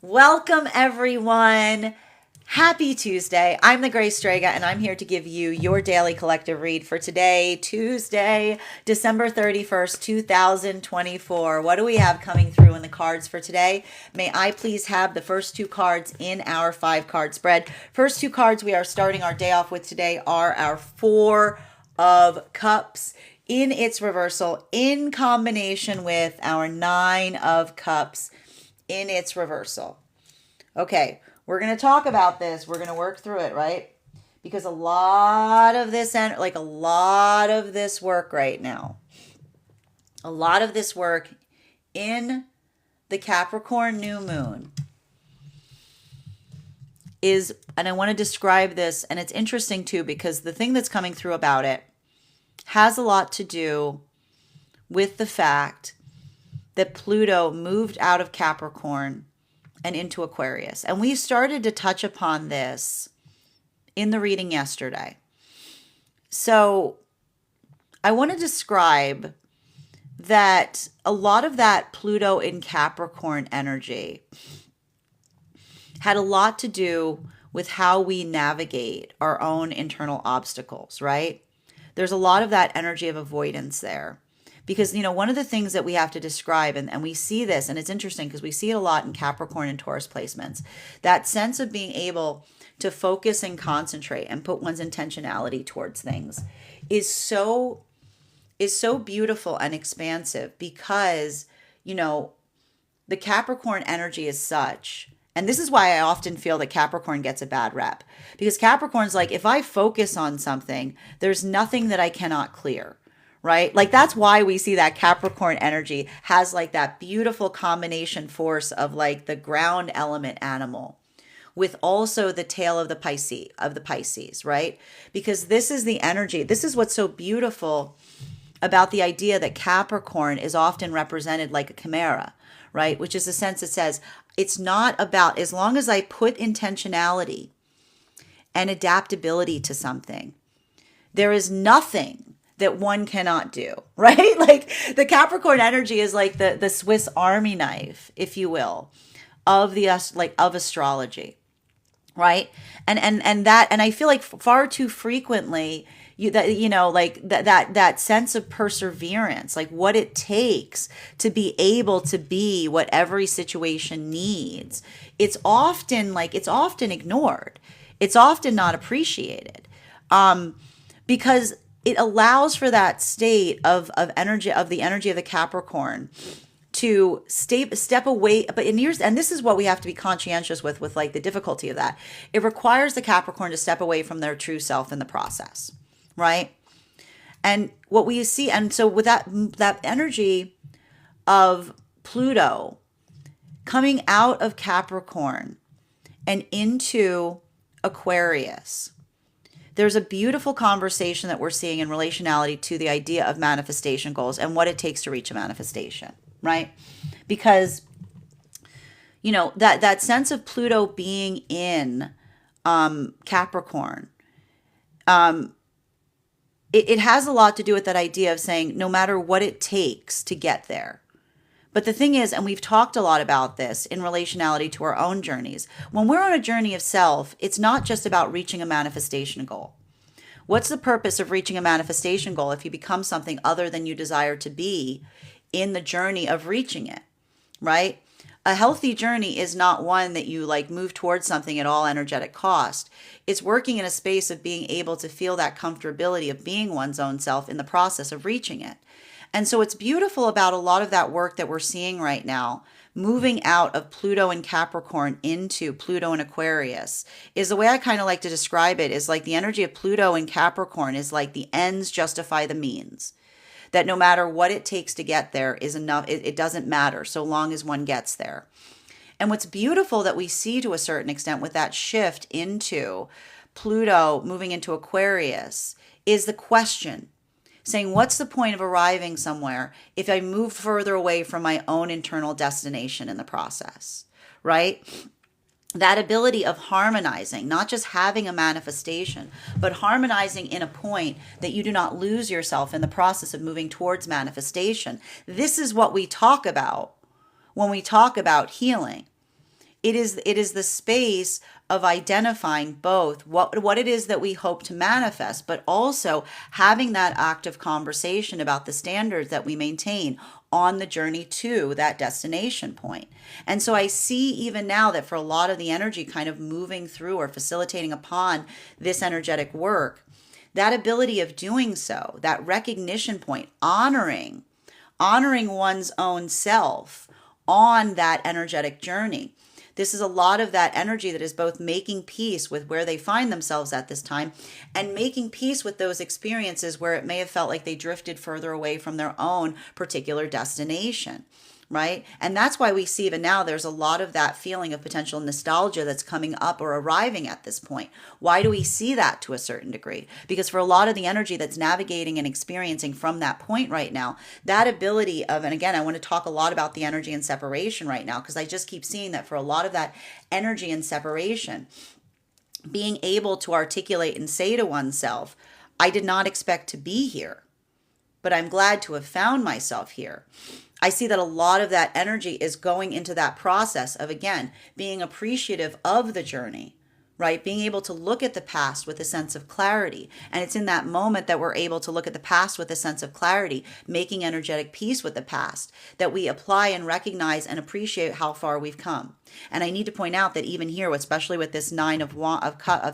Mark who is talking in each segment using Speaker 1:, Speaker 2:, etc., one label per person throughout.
Speaker 1: Welcome, everyone. Happy Tuesday. I'm the Grace Strega, and I'm here to give you your daily collective read for today, Tuesday, December 31st, 2024. What do we have coming through in the cards for today? May I please have the first two cards in our 5-card spread. First two cards we are starting our day off with today are our Four of Cups in its reversal in combination with our Nine of Cups in its reversal. Okay, we're going to talk about this. We're going to work through it, right? Because a lot of this, a lot of this work right now, a lot of this work in the Capricorn new moon is, and I want to describe this, and it's interesting too, because the thing that's coming through about it has a lot to do with the fact that Pluto moved out of Capricorn and into Aquarius. And we started to touch upon this in the reading yesterday. So I want to describe that a lot of that Pluto in Capricorn energy had a lot to do with how we navigate our own internal obstacles, right? There's a lot of that energy of avoidance there. Because, one of the things that we have to describe, and we see this, and it's interesting because we see it a lot in Capricorn and Taurus placements, that sense of being able to focus and concentrate and put one's intentionality towards things is so beautiful and expansive because, the Capricorn energy is such. And this is why I often feel that Capricorn gets a bad rep. Because Capricorn's like, if I focus on something, there's nothing that I cannot clear. Right? Like that's why we see that Capricorn energy has like that beautiful combination force of like the ground element animal with also the tail of the Pisces, right? Because this is the energy. This is what's so beautiful about the idea that Capricorn is often represented like a chimera, right? Which is a sense that says it's not about, as long as I put intentionality and adaptability to something, there is nothing that one cannot do, right? Like the Capricorn energy is like the Swiss Army knife, if you will, of of astrology, right? And I feel like far too frequently that sense of perseverance, like what it takes to be able to be what every situation needs. It's often ignored. It's often not appreciated, because it allows for that state of energy, of the energy of the Capricorn to step away. And this is what we have to be conscientious with like the difficulty of that. It requires the Capricorn to step away from their true self in the process, right? And what we see, and so with that energy of Pluto coming out of Capricorn and into Aquarius, there's a beautiful conversation that we're seeing in relationality to the idea of manifestation goals and what it takes to reach a manifestation, right? Because, that sense of Pluto being in Capricorn, it has a lot to do with that idea of saying no matter what it takes to get there. But the thing is, and we've talked a lot about this in relationality to our own journeys, when we're on a journey of self, it's not just about reaching a manifestation goal. What's the purpose of reaching a manifestation goal if you become something other than you desire to be in the journey of reaching it, right? A healthy journey is not one that you move towards something at all energetic cost. It's working in a space of being able to feel that comfortability of being one's own self in the process of reaching it. And so what's beautiful about a lot of that work that we're seeing right now, moving out of Pluto and Capricorn into Pluto and Aquarius, is the way I kind of like to describe it is like the energy of Pluto and Capricorn is like the ends justify the means. That no matter what it takes to get there is enough. It doesn't matter so long as one gets there. And what's beautiful that we see to a certain extent with that shift into Pluto moving into Aquarius is the question. Saying, what's the point of arriving somewhere if I move further away from my own internal destination in the process, right? That ability of harmonizing, not just having a manifestation, but harmonizing in a point that you do not lose yourself in the process of moving towards manifestation. This is what we talk about when we talk about healing. it is the space of identifying both what it is that we hope to manifest, but also having that active conversation about the standards that we maintain on the journey to that destination point. And so I see even now that for a lot of the energy kind of moving through or facilitating upon this energetic work, that ability of doing so, that recognition point, honoring one's own self on that energetic journey. This is a lot of that energy that is both making peace with where they find themselves at this time and making peace with those experiences where it may have felt like they drifted further away from their own particular destination. Right? And that's why we see even now there's a lot of that feeling of potential nostalgia that's coming up or arriving at this point. Why do we see that to a certain degree? Because for a lot of the energy that's navigating and experiencing from that point right now, that ability of, and again, I want to talk a lot about the energy and separation right now, because I just keep seeing that for a lot of that energy and separation, being able to articulate and say to oneself, I did not expect to be here, but I'm glad to have found myself here. I see that a lot of that energy is going into that process of, again, being appreciative of the journey, right? Being able to look at the past with a sense of clarity. And it's in that moment that we're able to look at the past with a sense of clarity, making energetic peace with the past, that we apply and recognize and appreciate how far we've come. And I need to point out that even here, especially with this Nine of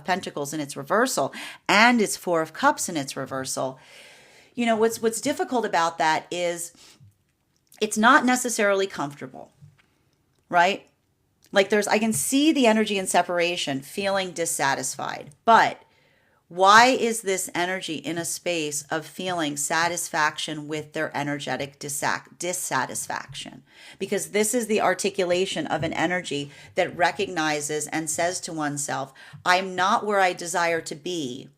Speaker 1: Pentacles in its reversal and its Four of Cups in its reversal, you know, what's difficult about that is it's not necessarily comfortable, right? Like I can see the energy in separation, feeling dissatisfied. But why is this energy in a space of feeling satisfaction with their energetic dissatisfaction? Because this is the articulation of an energy that recognizes and says to oneself, I'm not where I desire to be,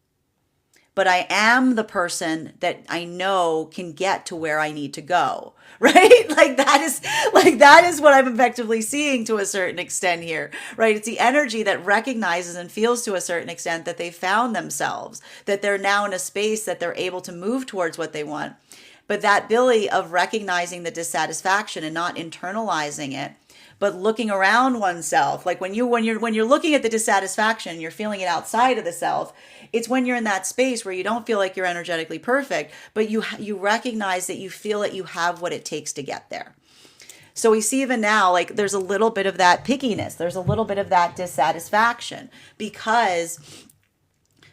Speaker 1: but I am the person that I know can get to where I need to go, right? That is what I'm effectively seeing to a certain extent here, right? It's the energy that recognizes and feels to a certain extent that they found themselves, that they're now in a space that they're able to move towards what they want. But that ability of recognizing the dissatisfaction and not internalizing it, but looking around oneself, like when you're looking at the dissatisfaction, you're feeling it outside of the self. It's when you're in that space where you don't feel like you're energetically perfect, but you recognize that you feel that you have what it takes to get there. So we see even now, like there's a little bit of that pickiness, there's a little bit of that dissatisfaction, because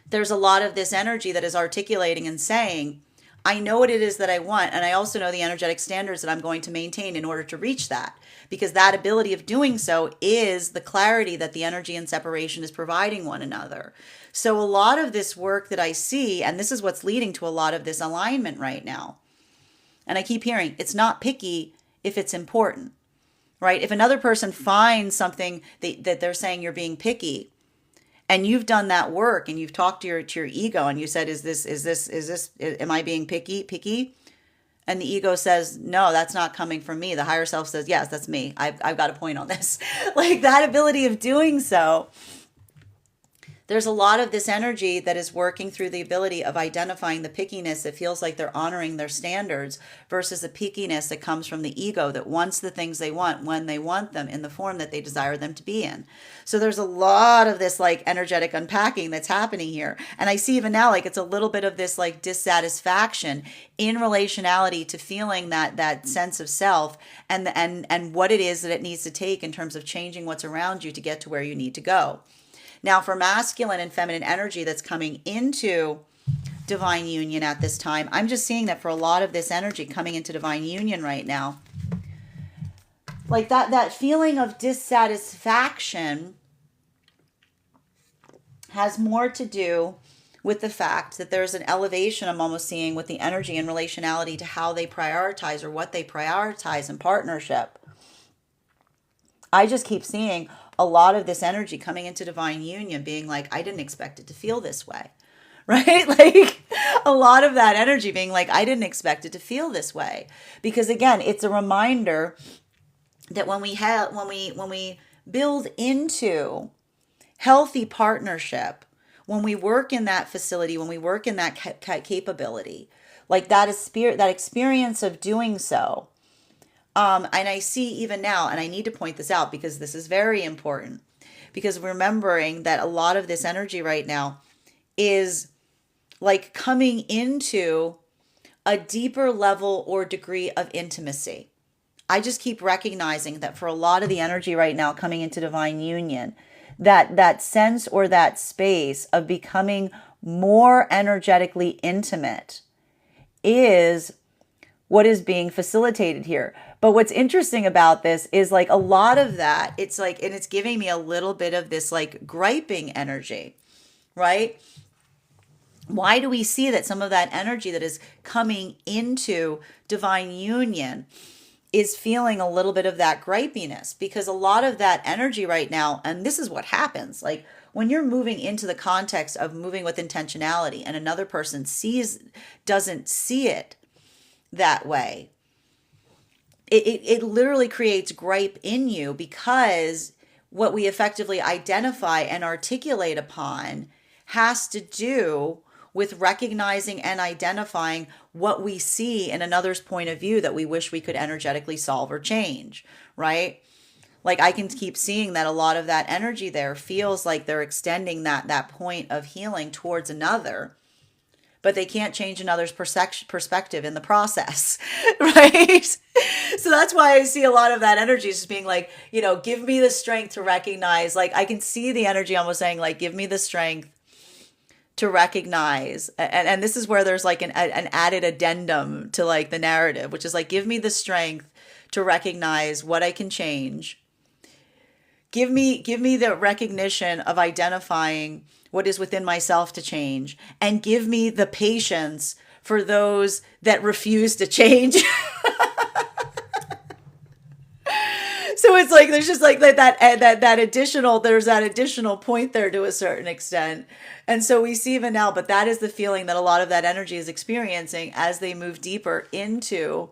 Speaker 1: there's a lot of this energy that is articulating and saying, I know what it is that I want, and I also know the energetic standards that I'm going to maintain in order to reach that, because that ability of doing so is the clarity that the energy and separation is providing one another. So a lot of this work that I see, and this is what's leading to a lot of this alignment right now, and I keep hearing, it's not picky if it's important, right? If another person finds something that they're saying you're being picky, and you've done that work and you've talked to your ego and you said, am I being picky? And the ego says, no, that's not coming from me. The higher self says, yes, that's me. I've got a point on this. Like that ability of doing so, there's a lot of this energy that is working through the ability of identifying the pickiness that feels like they're honoring their standards versus the pickiness that comes from the ego that wants the things they want when they want them in the form that they desire them to be in. So there's a lot of this like energetic unpacking that's happening here. And I see even now like it's a little bit of this like dissatisfaction in relationality to feeling that sense of self and what it is that it needs to take in terms of changing what's around you to get to where you need to go. Now, for masculine and feminine energy that's coming into divine union at this time, I'm just seeing that for a lot of this energy coming into divine union right now, like that feeling of dissatisfaction has more to do with the fact that there's an elevation I'm almost seeing with the energy and relationality to how they prioritize or what they prioritize in partnership. I just keep seeing a lot of this energy coming into divine union being like, I didn't expect it to feel this way, right? Like a lot of that energy being like, I didn't expect it to feel this way. Because again, it's a reminder that when we build into healthy partnership, when we work in that facility, when we work in that capability, like that experience of doing so, And I see even now, and I need to point this out because this is very important, because remembering that a lot of this energy right now is like coming into a deeper level or degree of intimacy. I just keep recognizing that for a lot of the energy right now coming into divine union, that sense or that space of becoming more energetically intimate is what is being facilitated here. But what's interesting about this is like a lot of that, it's like, and it's giving me a little bit of this like griping energy, right? Why do we see that some of that energy that is coming into divine union is feeling a little bit of that gripiness? Because a lot of that energy right now, and this is what happens, like when you're moving into the context of moving with intentionality and another person doesn't see it that way, it literally creates gripe in you, because what we effectively identify and articulate upon has to do with recognizing and identifying what we see in another's point of view that we wish we could energetically solve or change, right? Like I can keep seeing that a lot of that energy there feels like they're extending that point of healing towards another, but they can't change another's perspective in the process, right? So that's why I see a lot of that energy just being like, give me the strength to recognize, like I can see the energy almost saying like, give me the strength to recognize. And this is where there's like an added addendum to like the narrative, which is like, give me the strength to recognize what I can change. Give me the recognition of identifying what is within myself to change, and give me the patience for those that refuse to change. So it's like there's just like that additional point there to a certain extent. And so we see even now, but that is the feeling that a lot of that energy is experiencing as they move deeper into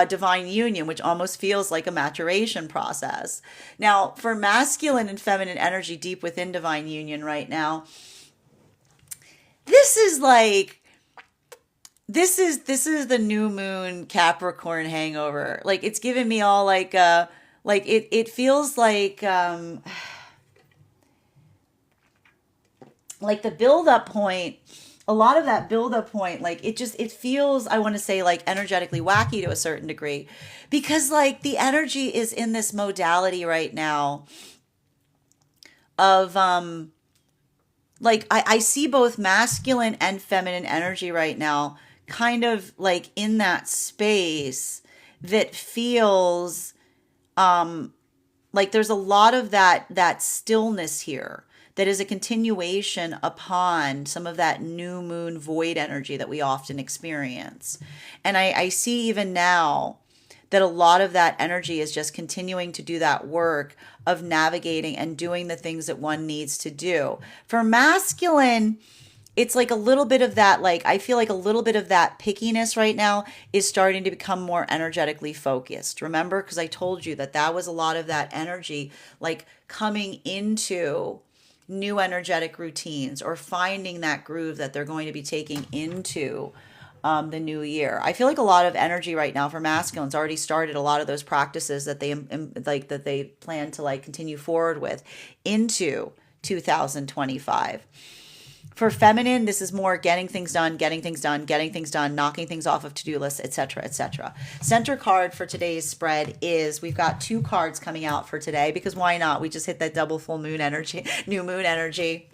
Speaker 1: divine union, which almost feels like a maturation process. Now, for masculine and feminine energy deep within divine union right now, this is the new moon Capricorn hangover. Like it's giving me all like it feels like the build up point, a lot of that build up point, like it feels, I want to say like energetically wacky to a certain degree, because like the energy is in this modality right now of like I see both masculine and feminine energy right now kind of like in that space that feels like there's a lot of that stillness here that is a continuation upon some of that new moon void energy that we often experience. And I see even now that a lot of that energy is just continuing to do that work of navigating and doing the things that one needs to do. For masculine, it's like a little bit of that, like I feel like a little bit of that pickiness right now is starting to become more energetically focused. Remember, because I told you that was a lot of that energy, like coming into new energetic routines or finding that groove that they're going to be taking into the new year. I feel like a lot of energy right now for masculines already started a lot of those practices that they plan to like continue forward with into 2025. For feminine, this is more getting things done, knocking things off of to-do lists, etc., etc. Center card for today's spread is, we've got 2 cards coming out for today because why not? We just hit that double full moon energy, new moon energy.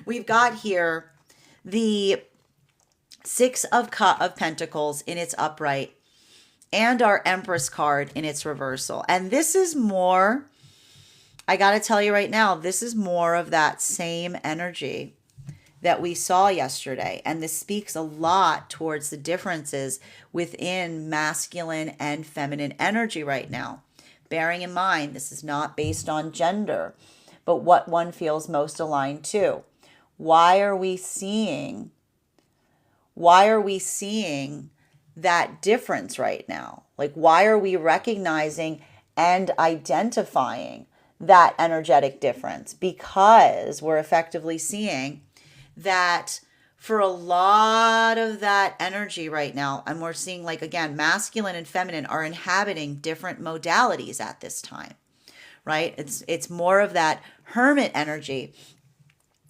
Speaker 1: We've got here the 6 of Pentacles in its upright and our Empress card in its reversal. And this is more, I got to tell you right now, this is more of that same energy that we saw yesterday. And this speaks a lot towards the differences within masculine and feminine energy right now. Bearing in mind, this is not based on gender, but what one feels most aligned to. Why are we seeing that difference right now? Like, why are we recognizing and identifying that energetic difference? Because we're effectively seeing that for a lot of that energy right now. And we're seeing, like, again, masculine and feminine are inhabiting different modalities at this time, right? It's more of that hermit energy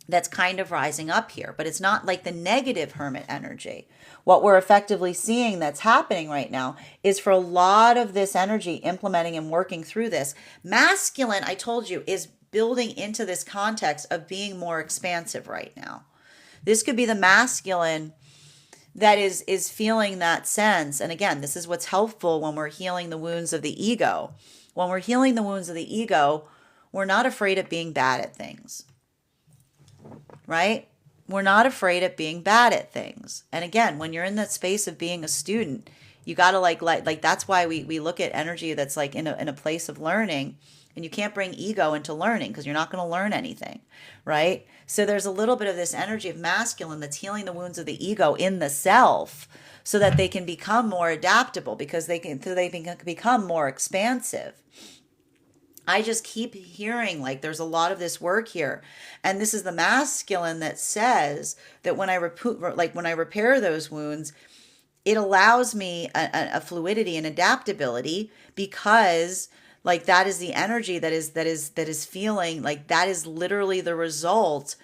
Speaker 1: that's kind of rising up here, but it's not like the negative hermit energy. What we're effectively seeing that's happening right now is, for a lot of this energy implementing and working through this, masculine, I told you, is building into this context of being more expansive right now. This could be the masculine that is feeling that sense. And again, this is what's helpful when we're healing the wounds of the ego. When we're healing the wounds of the ego, we're not afraid of being bad at things, right? We're not afraid of being bad at things. And again, when you're in that space of being a student, you got to like that's why we look at energy that's like in a place of learning. And you can't bring ego into learning because you're not going to learn anything, right? So there's a little bit of this energy of masculine that's healing the wounds of the ego in the self, so that they can become more adaptable, because they can become more expansive. I just keep hearing like there's a lot of this work here, and this is the masculine that says that when I repair those wounds, it allows me a fluidity and adaptability, because like that is the energy that is feeling like that is literally the result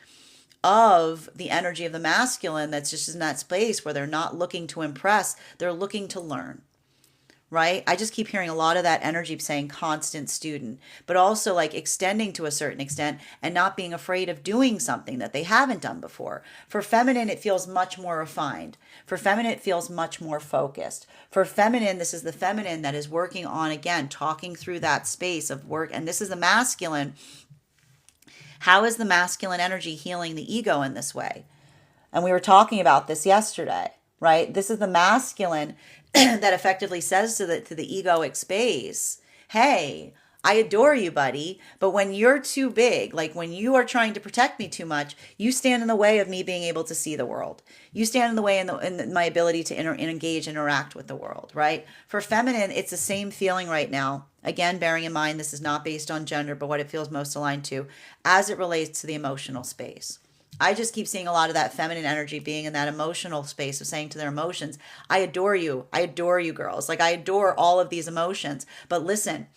Speaker 1: of the energy of the masculine that's just in that space where they're not looking to impress, they're looking to learn. Right? I just keep hearing a lot of that energy saying constant student, but also like extending to a certain extent and not being afraid of doing something that they haven't done before. For feminine, it feels much more refined. For feminine, it feels much more focused. For feminine, this is the feminine that is working on, again, talking through that space of work. And this is the masculine. How is the masculine energy healing the ego in this way? And we were talking about this yesterday, right? This is the masculine that effectively says to the egoic space, hey, I adore you, buddy, but when you're too big, like when you are trying to protect me too much, you stand in the way of me being able to see the world. You stand in the way in my ability to engage, interact with the world, right? For feminine, it's the same feeling right now. Again, bearing in mind, this is not based on gender, but what it feels most aligned to as it relates to the emotional space. I just keep seeing a lot of that feminine energy being in that emotional space of saying to their emotions, I adore you. I adore you, girls. Like, I adore all of these emotions. But listen,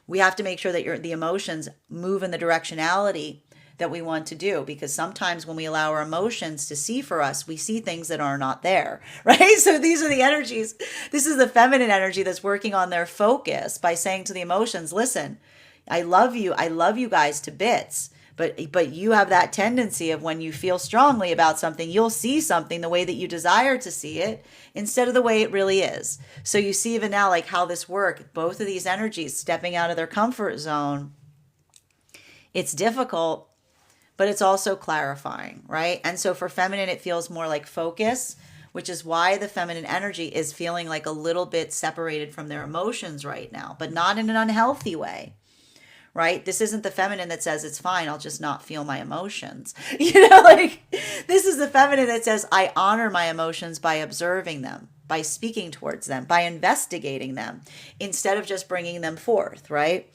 Speaker 1: we have to make sure that the emotions move in the directionality that we want to do, because sometimes when we allow our emotions to see for us, we see things that are not there, right? So these are the energies. This is the feminine energy that's working on their focus by saying to the emotions, listen, I love you. I love you guys to bits. But you have that tendency of when you feel strongly about something, you'll see something the way that you desire to see it instead of the way it really is. So you see even now like how this works, both of these energies stepping out of their comfort zone. It's difficult, but it's also clarifying, right? And so for feminine, it feels more like focus, which is why the feminine energy is feeling like a little bit separated from their emotions right now, but not in an unhealthy way. Right? This isn't the feminine that says it's fine, I'll just not feel my emotions. Like this is the feminine that says I honor my emotions by observing them, by speaking towards them, by investigating them, instead of just bringing them forth, right?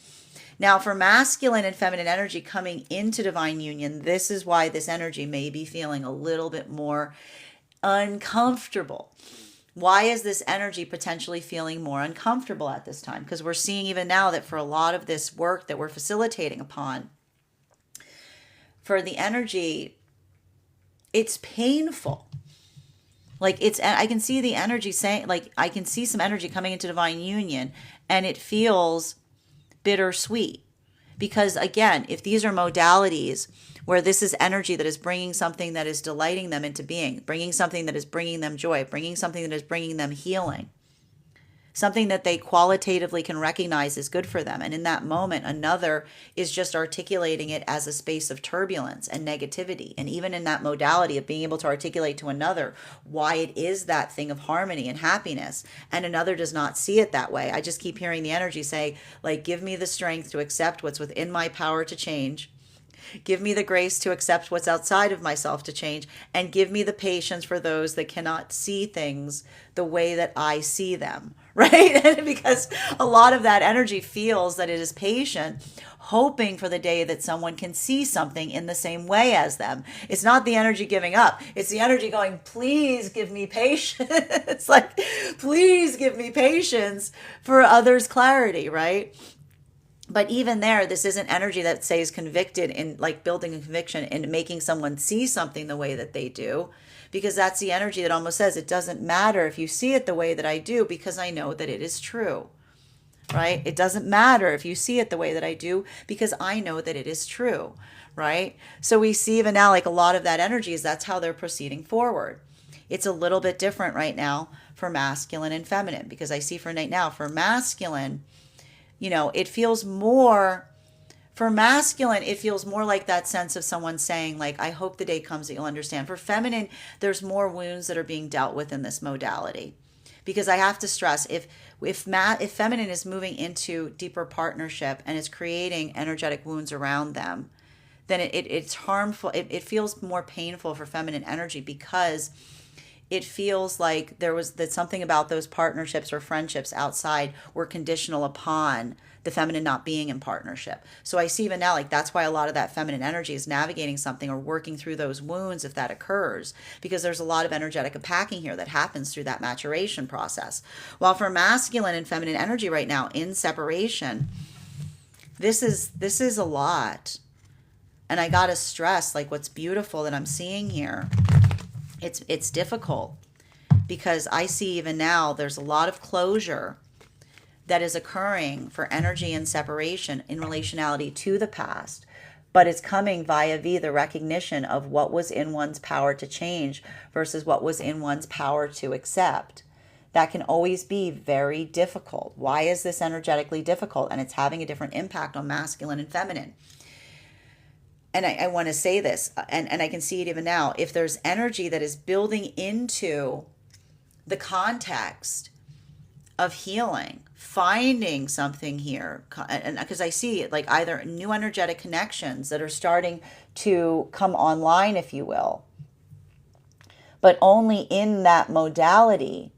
Speaker 1: Now, for masculine and feminine energy coming into divine union, this is why this energy may be feeling a little bit more uncomfortable. Why is this energy potentially feeling more uncomfortable at this time? Because we're seeing even now that for a lot of this work that we're facilitating upon, for the energy, it's painful. Like I can see the energy saying, like I can see some energy coming into divine union and it feels bittersweet. Because again, if these are modalities where this is energy that is bringing something that is delighting them into being, bringing something that is bringing them joy, bringing something that is bringing them healing, something that they qualitatively can recognize is good for them. And in that moment, another is just articulating it as a space of turbulence and negativity. And even in that modality of being able to articulate to another why it is that thing of harmony and happiness, and another does not see it that way. I just keep hearing the energy say, like, give me the strength to accept what's within my power to change. Give me the grace to accept what's outside of myself to change, and give me the patience for those that cannot see things the way that I see them, right? And because a lot of that energy feels that it is patient, hoping for the day that someone can see something in the same way as them. It's not the energy giving up. It's the energy going, please give me patience. It's like, please give me patience for others' clarity, right? But even there, this isn't energy that says convicted in like building a conviction and making someone see something the way that they do, because that's the energy that almost says it doesn't matter if you see it the way that I do because I know that it is true, right? It doesn't matter if you see it the way that I do because I know that it is true, right? So we see even now like a lot of that energy is that's how they're proceeding forward. It's a little bit different right now for masculine and feminine, because I see for right now for masculine, it feels more, for masculine, it feels more like that sense of someone saying, like, I hope the day comes that you'll understand. For feminine, there's more wounds that are being dealt with in this modality. Because I have to stress, if feminine is moving into deeper partnership and is creating energetic wounds around them, then it's harmful. It feels more painful for feminine energy because it feels like that something about those partnerships or friendships outside were conditional upon the feminine not being in partnership. So I see even now, like, that's why a lot of that feminine energy is navigating something or working through those wounds if that occurs, because there's a lot of energetic unpacking here that happens through that maturation process. While for masculine and feminine energy right now in separation, this is a lot. And I gotta stress, like, what's beautiful that I'm seeing here, it's difficult because I see even now there's a lot of closure that is occurring for energy and separation in relationality to the past, but it's coming via the recognition of what was in one's power to change versus what was in one's power to accept. That can always be very difficult. Why is this energetically difficult? And it's having a different impact on masculine and feminine. And I want to say this, and I can see it even now, if there's energy that is building into the context of healing, finding something here, and because I see it like either new energetic connections that are starting to come online, if you will, but only in that modality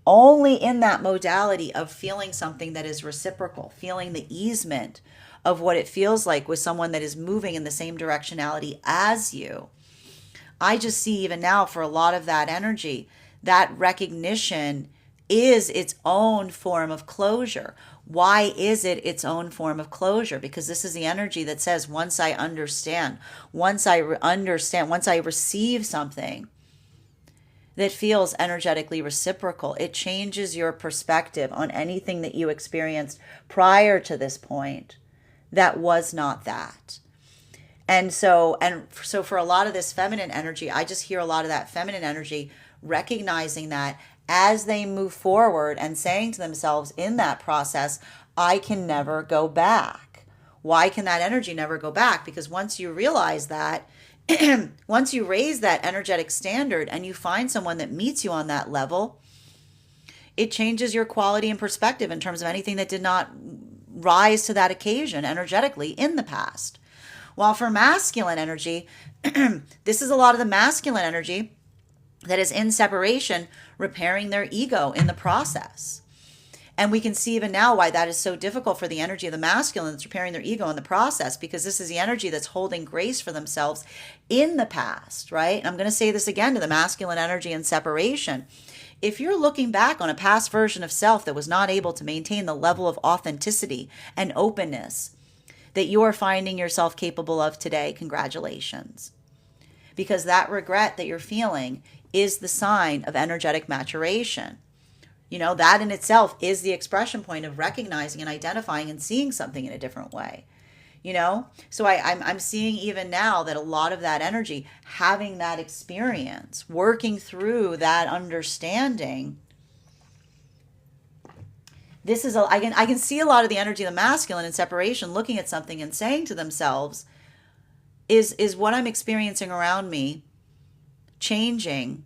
Speaker 1: of feeling something that is reciprocal, feeling the easement of what it feels like with someone that is moving in the same directionality as you. I just see even now for a lot of that energy, that recognition is its own form of closure. Why is it its own form of closure? Because this is the energy that says, once I understand, once I receive something that feels energetically reciprocal, it changes your perspective on anything that you experienced prior to this point that was not that. And so for a lot of this feminine energy, I just hear a lot of that feminine energy recognizing that as they move forward and saying to themselves in that process, I can never go back. Why can that energy never go back? Because once you realize that, once you raise that energetic standard and you find someone that meets you on that level, it changes your quality and perspective in terms of anything that did not rise to that occasion energetically in the past. While for masculine energy, this is a lot of the masculine energy that is in separation, repairing their ego in the process. And we can see even now why that is so difficult for the energy of the masculine that's repairing their ego in the process, because this is the energy that's holding grace for themselves in the past, right? And I'm going to say this again to the masculine energy in separation. If you're looking back on a past version of self that was not able to maintain the level of authenticity and openness that you are finding yourself capable of today, congratulations. Because that regret that you're feeling is the sign of energetic maturation. That in itself is the expression point of recognizing and identifying and seeing something in a different way. So I'm seeing even now that a lot of that energy, having that experience, working through that understanding, I can see a lot of the energy of the masculine in separation looking at something and saying to themselves, is what I'm experiencing around me changing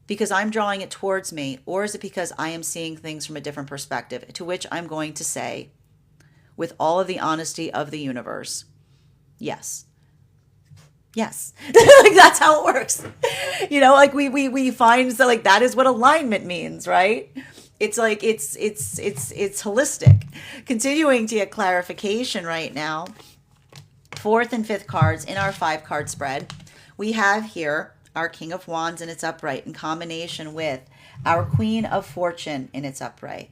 Speaker 1: because I'm drawing it towards me, or is it because I am seeing things from a different perspective? To which I'm going to say, with all of the honesty of the universe, yes. Yes. Like, that's how it works. Like we find that, like, that is what alignment means, right? It's like it's holistic. Continuing to get clarification right now. Fourth and fifth cards in our 5-card spread. We have here our King of Wands in its upright in combination with our Queen of Fortune in its upright.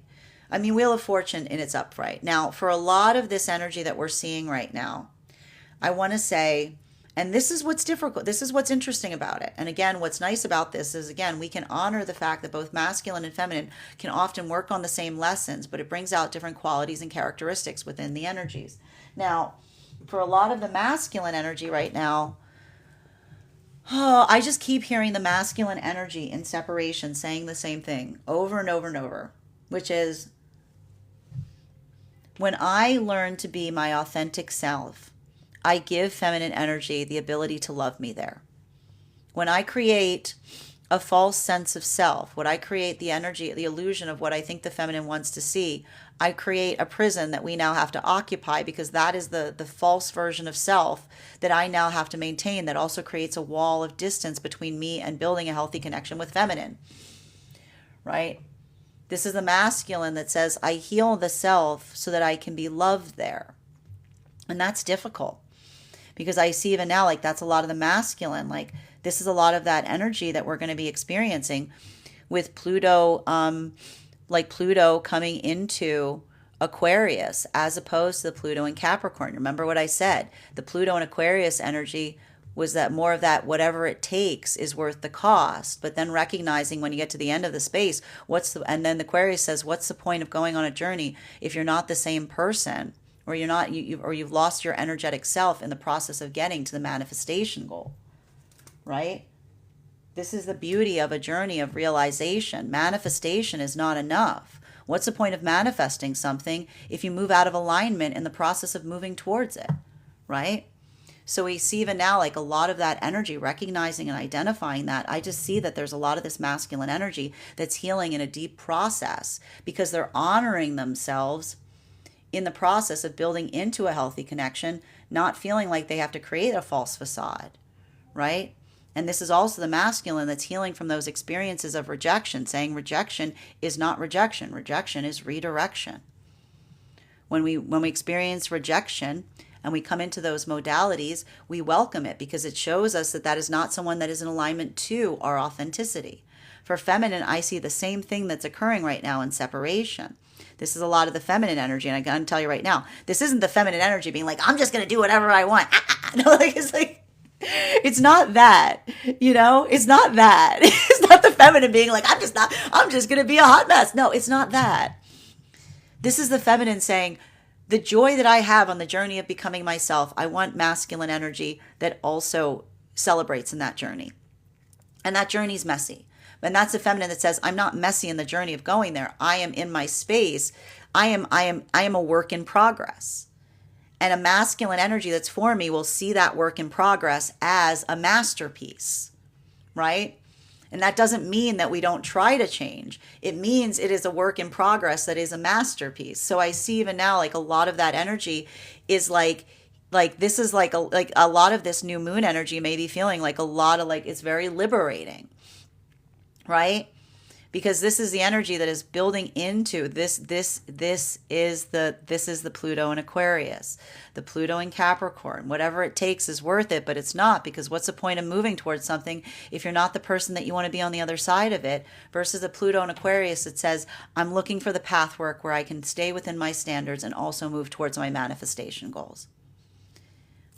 Speaker 1: Wheel of Fortune in its upright. Now, for a lot of this energy that we're seeing right now, I want to say, and this is what's difficult, this is what's interesting about it. And again, what's nice about this is, again, we can honor the fact that both masculine and feminine can often work on the same lessons, but it brings out different qualities and characteristics within the energies. Now, for a lot of the masculine energy right now, I just keep hearing the masculine energy in separation saying the same thing over and over and over, which is, when I learn to be my authentic self, I give feminine energy the ability to love me there. When I create a false sense of self, when I create the energy, the illusion of what I think the feminine wants to see, I create a prison that we now have to occupy, because that is the false version of self that I now have to maintain, that also creates a wall of distance between me and building a healthy connection with feminine, right? This is the masculine that says, I heal the self so that I can be loved there. And that's difficult, because I see even now, like, that's a lot of the masculine. Like, this is a lot of that energy that we're going to be experiencing with Pluto, like Pluto coming into Aquarius as opposed to the Pluto in Capricorn. Remember what I said? The Pluto and Aquarius energy was that more of that whatever it takes is worth the cost. But then recognizing when you get to the end of the space, and then the Aquarius says, what's the point of going on a journey if you're not the same person, or you're not, or you've lost your energetic self in the process of getting to the manifestation goal, right? This is the beauty of a journey of realization. Manifestation is not enough. What's the point of manifesting something if you move out of alignment in the process of moving towards it, right? So we see even now, like, a lot of that energy, recognizing and identifying that. I just see that there's a lot of this masculine energy that's healing in a deep process, because they're honoring themselves in the process of building into a healthy connection, not feeling like they have to create a false facade, right? And this is also the masculine that's healing from those experiences of rejection, saying rejection is not rejection. Rejection is redirection. When we experience rejection and we come into those modalities, we welcome it, because it shows us that that is not someone that is in alignment to our authenticity. For feminine, I see the same thing that's occurring right now in separation. This is a lot of the feminine energy. And I got to tell you right now, this isn't the feminine energy being like, I'm just going to do whatever I want. No, like, it's not that, it's not that. It's not the feminine being like, I'm just going to be a hot mess. No, it's not that. This is the feminine saying, the joy that I have on the journey of becoming myself, I want masculine energy that also celebrates in that journey. And that journey's messy. And that's the feminine that says, I'm not messy in the journey of going there. I am in my space. I am a work in progress. And a masculine energy that's for me will see that work in progress as a masterpiece, right? And that doesn't mean that we don't try to change. It means it is a work in progress that is a masterpiece. So I see even now, like, a lot of that energy is like this is like a lot of this new moon energy may be feeling like a lot of, like, it's very liberating, right? Because this is the energy that is building into this is the Pluto in Aquarius, the Pluto in Capricorn. Whatever it takes is worth it, but it's not, because what's the point of moving towards something if you're not the person that you want to be on the other side of it? Versus the Pluto in Aquarius that says, I'm looking for the pathwork where I can stay within my standards and also move towards my manifestation goals,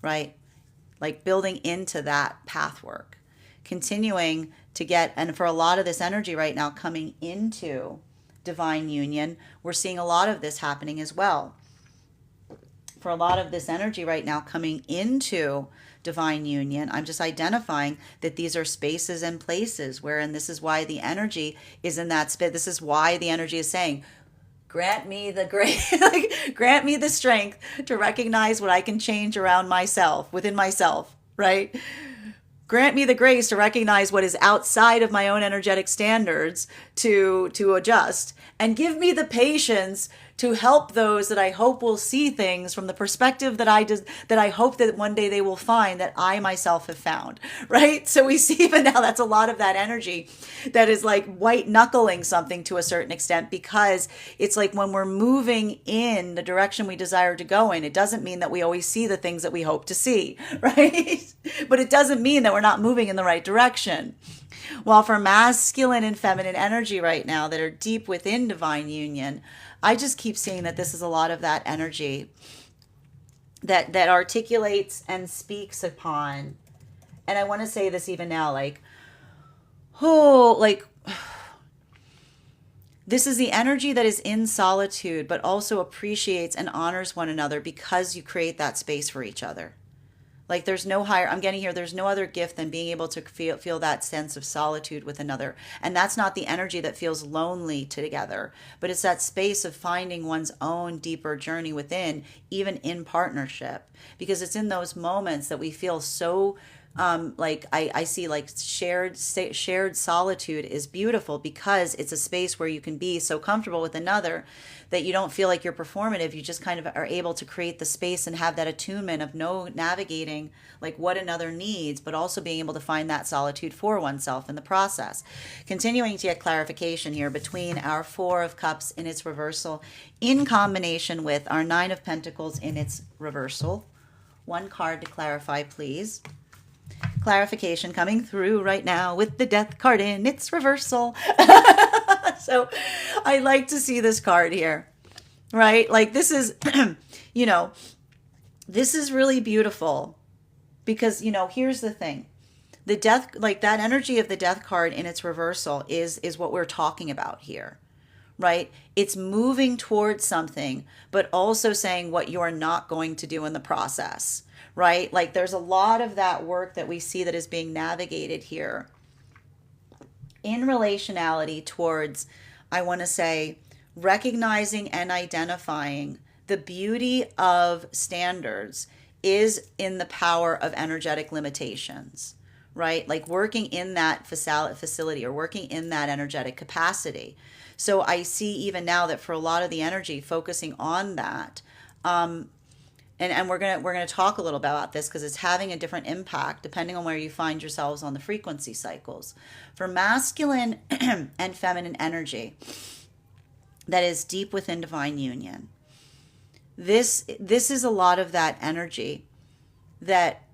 Speaker 1: right? Like, building into that pathwork. Continuing to get, and for a lot of this energy right now coming into divine union, we're seeing a lot of this happening as well. For a lot of this energy right now coming into divine union, I'm just identifying that these are spaces and places wherein this is why the energy is in that space. This is why the energy is saying, grant me the grace, grant me the strength to recognize what I can change around myself, within myself, right? Grant me the grace to recognize what is outside of my own energetic standards to adjust, and give me the patience to help those that I hope will see things from the perspective that I hope that one day they will find that I myself have found, right? So we see even now that's a lot of that energy that is like white knuckling something to a certain extent, because it's like when we're moving in the direction we desire to go in, it doesn't mean that we always see the things that we hope to see, right? But it doesn't mean that we're not moving in the right direction. While for masculine and feminine energy right now that are deep within divine union, I just keep seeing that this is a lot of that energy that articulates and speaks upon. And I want to say this even now, like, oh, like, this is the energy that is in solitude, but also appreciates and honors one another because you create that space for each other. Like there's no higher, I'm getting here, there's no other gift than being able to feel that sense of solitude with another. And that's not the energy that feels lonely together, but it's that space of finding one's own deeper journey within, even in partnership. Because it's in those moments that we feel so like I see like shared solitude is beautiful, because it's a space where you can be so comfortable with another that you don't feel like you're performative. You just kind of are able to create the space and have that attunement of navigating like what another needs, but also being able to find that solitude for oneself in the process. Continuing to get clarification here between our Four of Cups in its reversal in combination with our Nine of Pentacles in its reversal. One card to clarify, please. Clarification coming through right now with the Death card in its reversal. So I like to see this card here, right? Like this is, you know, this is really beautiful because, you know, here's the thing. The Death, like that energy of the Death card in its reversal is what we're talking about here, right? It's moving towards something, but also saying what you're not going to do in the process. Right? Like there's a lot of that work that we see that is being navigated here in relationality towards, I want to say, recognizing and identifying the beauty of standards is in the power of energetic limitations, right? Like working in that facility or working in that energetic capacity. So I see even now that for a lot of the energy focusing on that, and we're gonna talk a little bit about this because it's having a different impact depending on where you find yourselves on the frequency cycles. For masculine and feminine energy that is deep within divine union, this is a lot of that energy that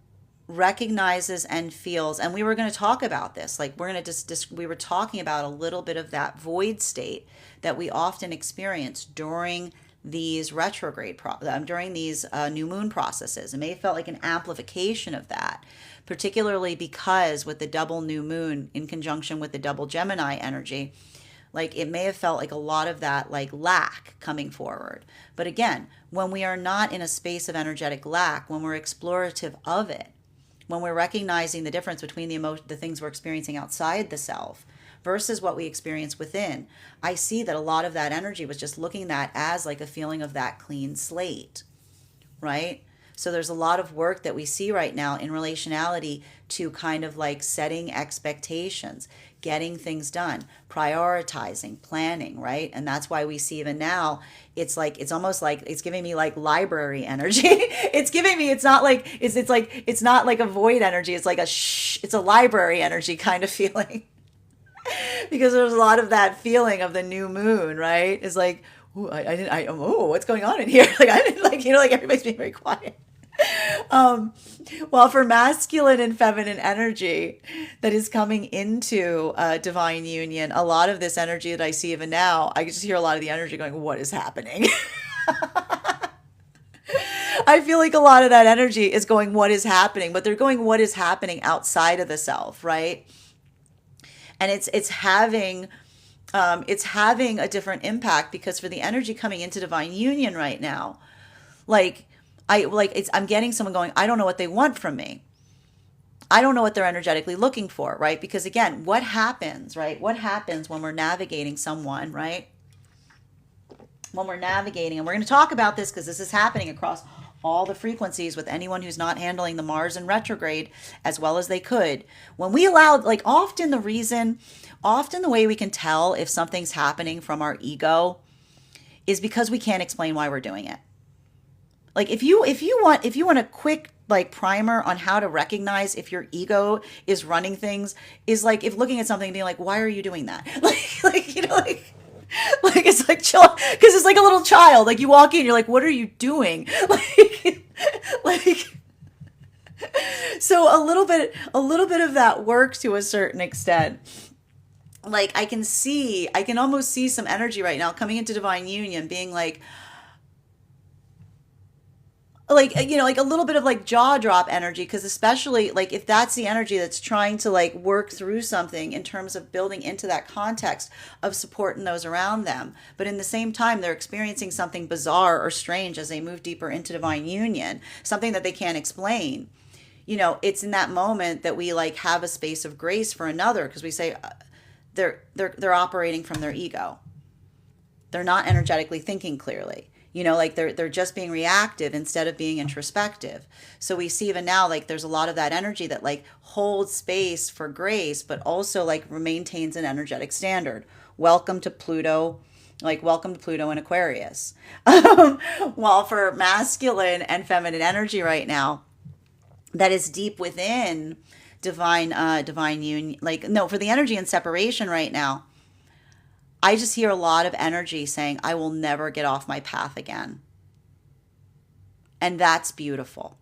Speaker 1: recognizes and feels, and we were going to talk about this, like we're going to we were talking about a little bit of that void state that we often experience during these retrograde during these new moon processes. It may have felt like an amplification of that, particularly because with the double new moon in conjunction with the double Gemini energy, like it may have felt like a lot of that like lack coming forward. But again, when we are not in a space of energetic lack, when we're explorative of it, when we're recognizing the difference between the things we're experiencing outside the self versus what we experience within, I see that a lot of that energy was just looking at that as like a feeling of that clean slate, right? So there's a lot of work that we see right now in relationality to kind of like setting expectations, getting things done, prioritizing, planning, right? And that's why we see even now, it's like, it's almost like, it's giving me like library energy. It's giving me, it's not like, it's not like a void energy. It's like it's a library energy kind of feeling. Because there's a lot of that feeling of the new moon, right? It's like, ooh, what's going on in here? Like, I didn't like, like everybody's being very quiet. While for masculine and feminine energy that is coming into divine union, a lot of this energy that I see even now, I just hear a lot of the energy going, what is happening? I feel like a lot of that energy is going, what is happening? But they're going, what is happening outside of the self, right? And it's having a different impact because for the energy coming into divine union right now, I'm getting someone going, I don't know what they want from me. I don't know what they're energetically looking for, right? Because again, what happens, right? What happens when we're navigating someone, right? When we're navigating, and we're going to talk about this because this is happening across all the frequencies with anyone who's not handling the Mars in retrograde as well as they could. When we allow, like often the way we can tell if something's happening from our ego is because we can't explain why we're doing it. Like if you want a quick like primer on how to recognize if your ego is running things, is like if looking at something and being like, why are you doing that? Like like it's like chill, because it's like a little child. Like you walk in, you're like, what are you doing? Like so a little bit of that works to a certain extent. Like I can almost see some energy right now coming into divine union being like like a little bit of like jaw drop energy, because especially like if that's the energy that's trying to like work through something in terms of building into that context of supporting those around them, but in the same time they're experiencing something bizarre or strange as they move deeper into divine union, something that they can't explain. It's in that moment that we like have a space of grace for another, because we say they're operating from their ego. They're not energetically thinking clearly. Like they're just being reactive instead of being introspective. So we see even now, like there's a lot of that energy that like holds space for grace, but also like maintains an energetic standard. Welcome to Pluto, welcome to Pluto in Aquarius. While for masculine and feminine energy right now, that is deep within divine union. Like no, for the energy in separation right now, I just hear a lot of energy saying, I will never get off my path again. And that's beautiful.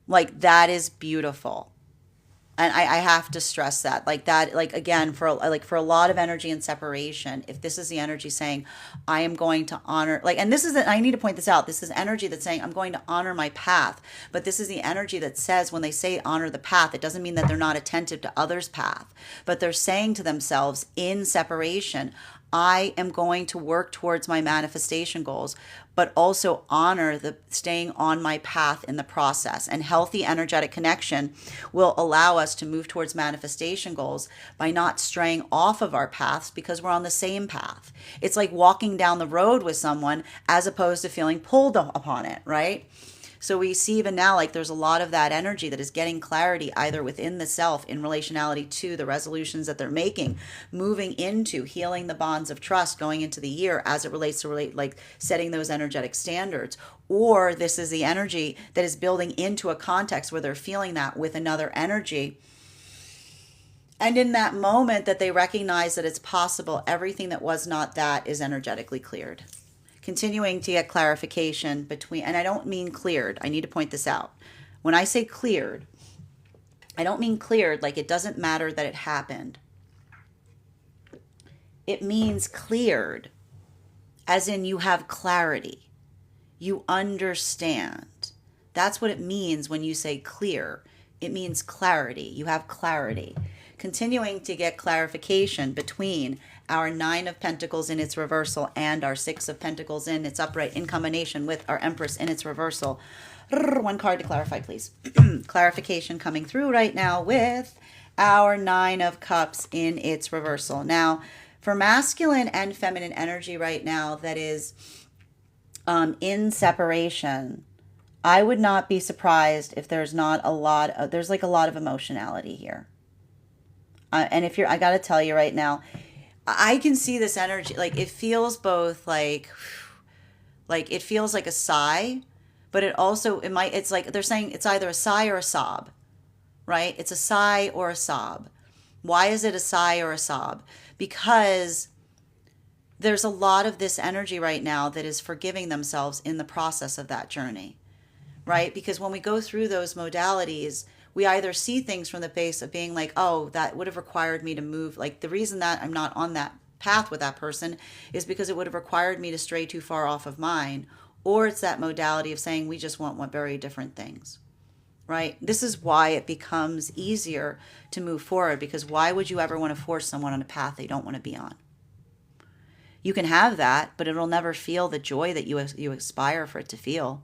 Speaker 1: Like, that is beautiful. And I have to stress that. Like that, like again, for a lot of energy and separation, if this is the energy saying, I am going to honor, like, and this is, I need to point this out. This is energy that's saying, I'm going to honor my path. But this is the energy that says, when they say honor the path, it doesn't mean that they're not attentive to others' path, but they're saying to themselves in separation, I am going to work towards my manifestation goals, but also honor the staying on my path in the process. And healthy energetic connection will allow us to move towards manifestation goals by not straying off of our paths, because we're on the same path. It's like walking down the road with someone as opposed to feeling pulled upon it, right? So we see even now, like there's a lot of that energy that is getting clarity either within the self in relationality to the resolutions that they're making, moving into healing the bonds of trust going into the year as it relates to like setting those energetic standards. Or this is the energy that is building into a context where they're feeling that with another energy. And in that moment that they recognize that it's possible, everything that was not that is energetically cleared. Continuing to get clarification between, and I don't mean cleared, I need to point this out. When I say cleared, I don't mean cleared like it doesn't matter that it happened. It means cleared as in you have clarity. You understand. That's what it means when you say clear. It means clarity. You have clarity. Continuing to get clarification between our 9 of Pentacles in its reversal and our 6 of Pentacles in its upright in combination with our Empress in its reversal. One card to clarify, please. Clarification coming through right now with our 9 of Cups in its reversal. Now, for masculine and feminine energy right now that is in separation, I would not be surprised if there's not a lot of, there's like a lot of emotionality here. And if you're, I got to tell you right now, I can see this energy, like it feels both like it feels like a sigh, but it also, it's like they're saying it's either a sigh or a sob, right? It's a sigh or a sob. Why is it a sigh or a sob? Because there's a lot of this energy right now that is forgiving themselves in the process of that journey, right? Because when we go through those modalities, we either see things from the base of being like, oh, that would have required me to move. Like the reason that I'm not on that path with that person is because it would have required me to stray too far off of mine. Or it's that modality of saying we just want very different things, right? This is why it becomes easier to move forward, because why would you ever want to force someone on a path they don't want to be on? You can have that, but it'll never feel the joy that you aspire for it to feel.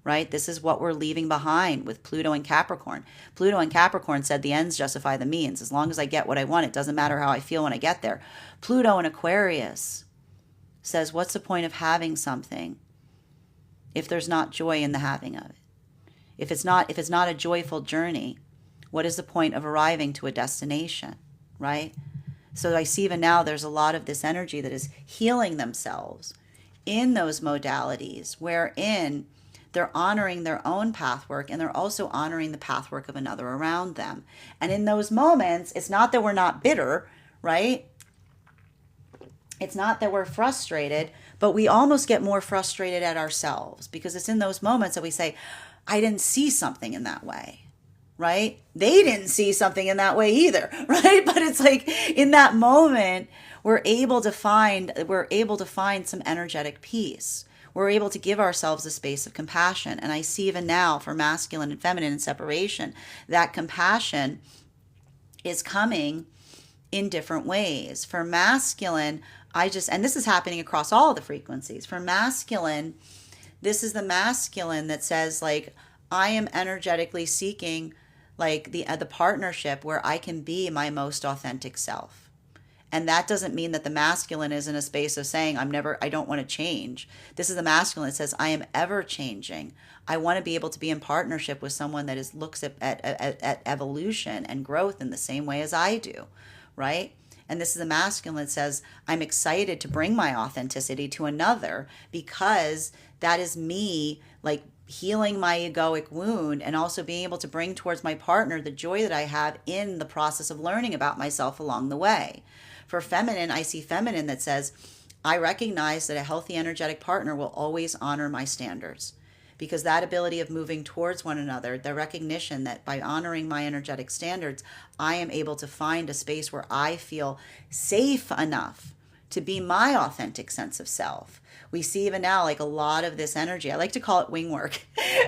Speaker 1: Right? This is what we're leaving behind with Pluto and Capricorn. Pluto and Capricorn said the ends justify the means. As long as I get what I want, it doesn't matter how I feel when I get there. Pluto and Aquarius says, what's the point of having something if there's not joy in the having of it? If it's not a joyful journey, what is the point of arriving to a destination, right? So I see even now there's a lot of this energy that is healing themselves in those modalities wherein they're honoring their own path work and they're also honoring the path work of another around them. And in those moments, it's not that we're not bitter, right? It's not that we're frustrated, but we almost get more frustrated at ourselves because it's in those moments that we say, I didn't see something in that way, right? They didn't see something in that way either, right? But it's like in that moment, we're able to find some energetic peace. We're able to give ourselves a space of compassion. And I see even now for masculine and feminine in separation, that compassion is coming in different ways. For masculine, and this is happening across all the frequencies. For masculine, this is the masculine that says, like, I am energetically seeking like the partnership where I can be my most authentic self. And that doesn't mean that the masculine is in a space of saying, I don't want to change. This is the masculine that says, I am ever changing. I want to be able to be in partnership with someone that looks at evolution and growth in the same way as I do, right? And this is the masculine that says, I'm excited to bring my authenticity to another because that is me, like, healing my egoic wound and also being able to bring towards my partner the joy that I have in the process of learning about myself along the way. For feminine, I see feminine that says, I recognize that a healthy energetic partner will always honor my standards, because that ability of moving towards one another, the recognition that by honoring my energetic standards, I am able to find a space where I feel safe enough to be my authentic sense of self. We see even now like a lot of this energy. I like to call it wing work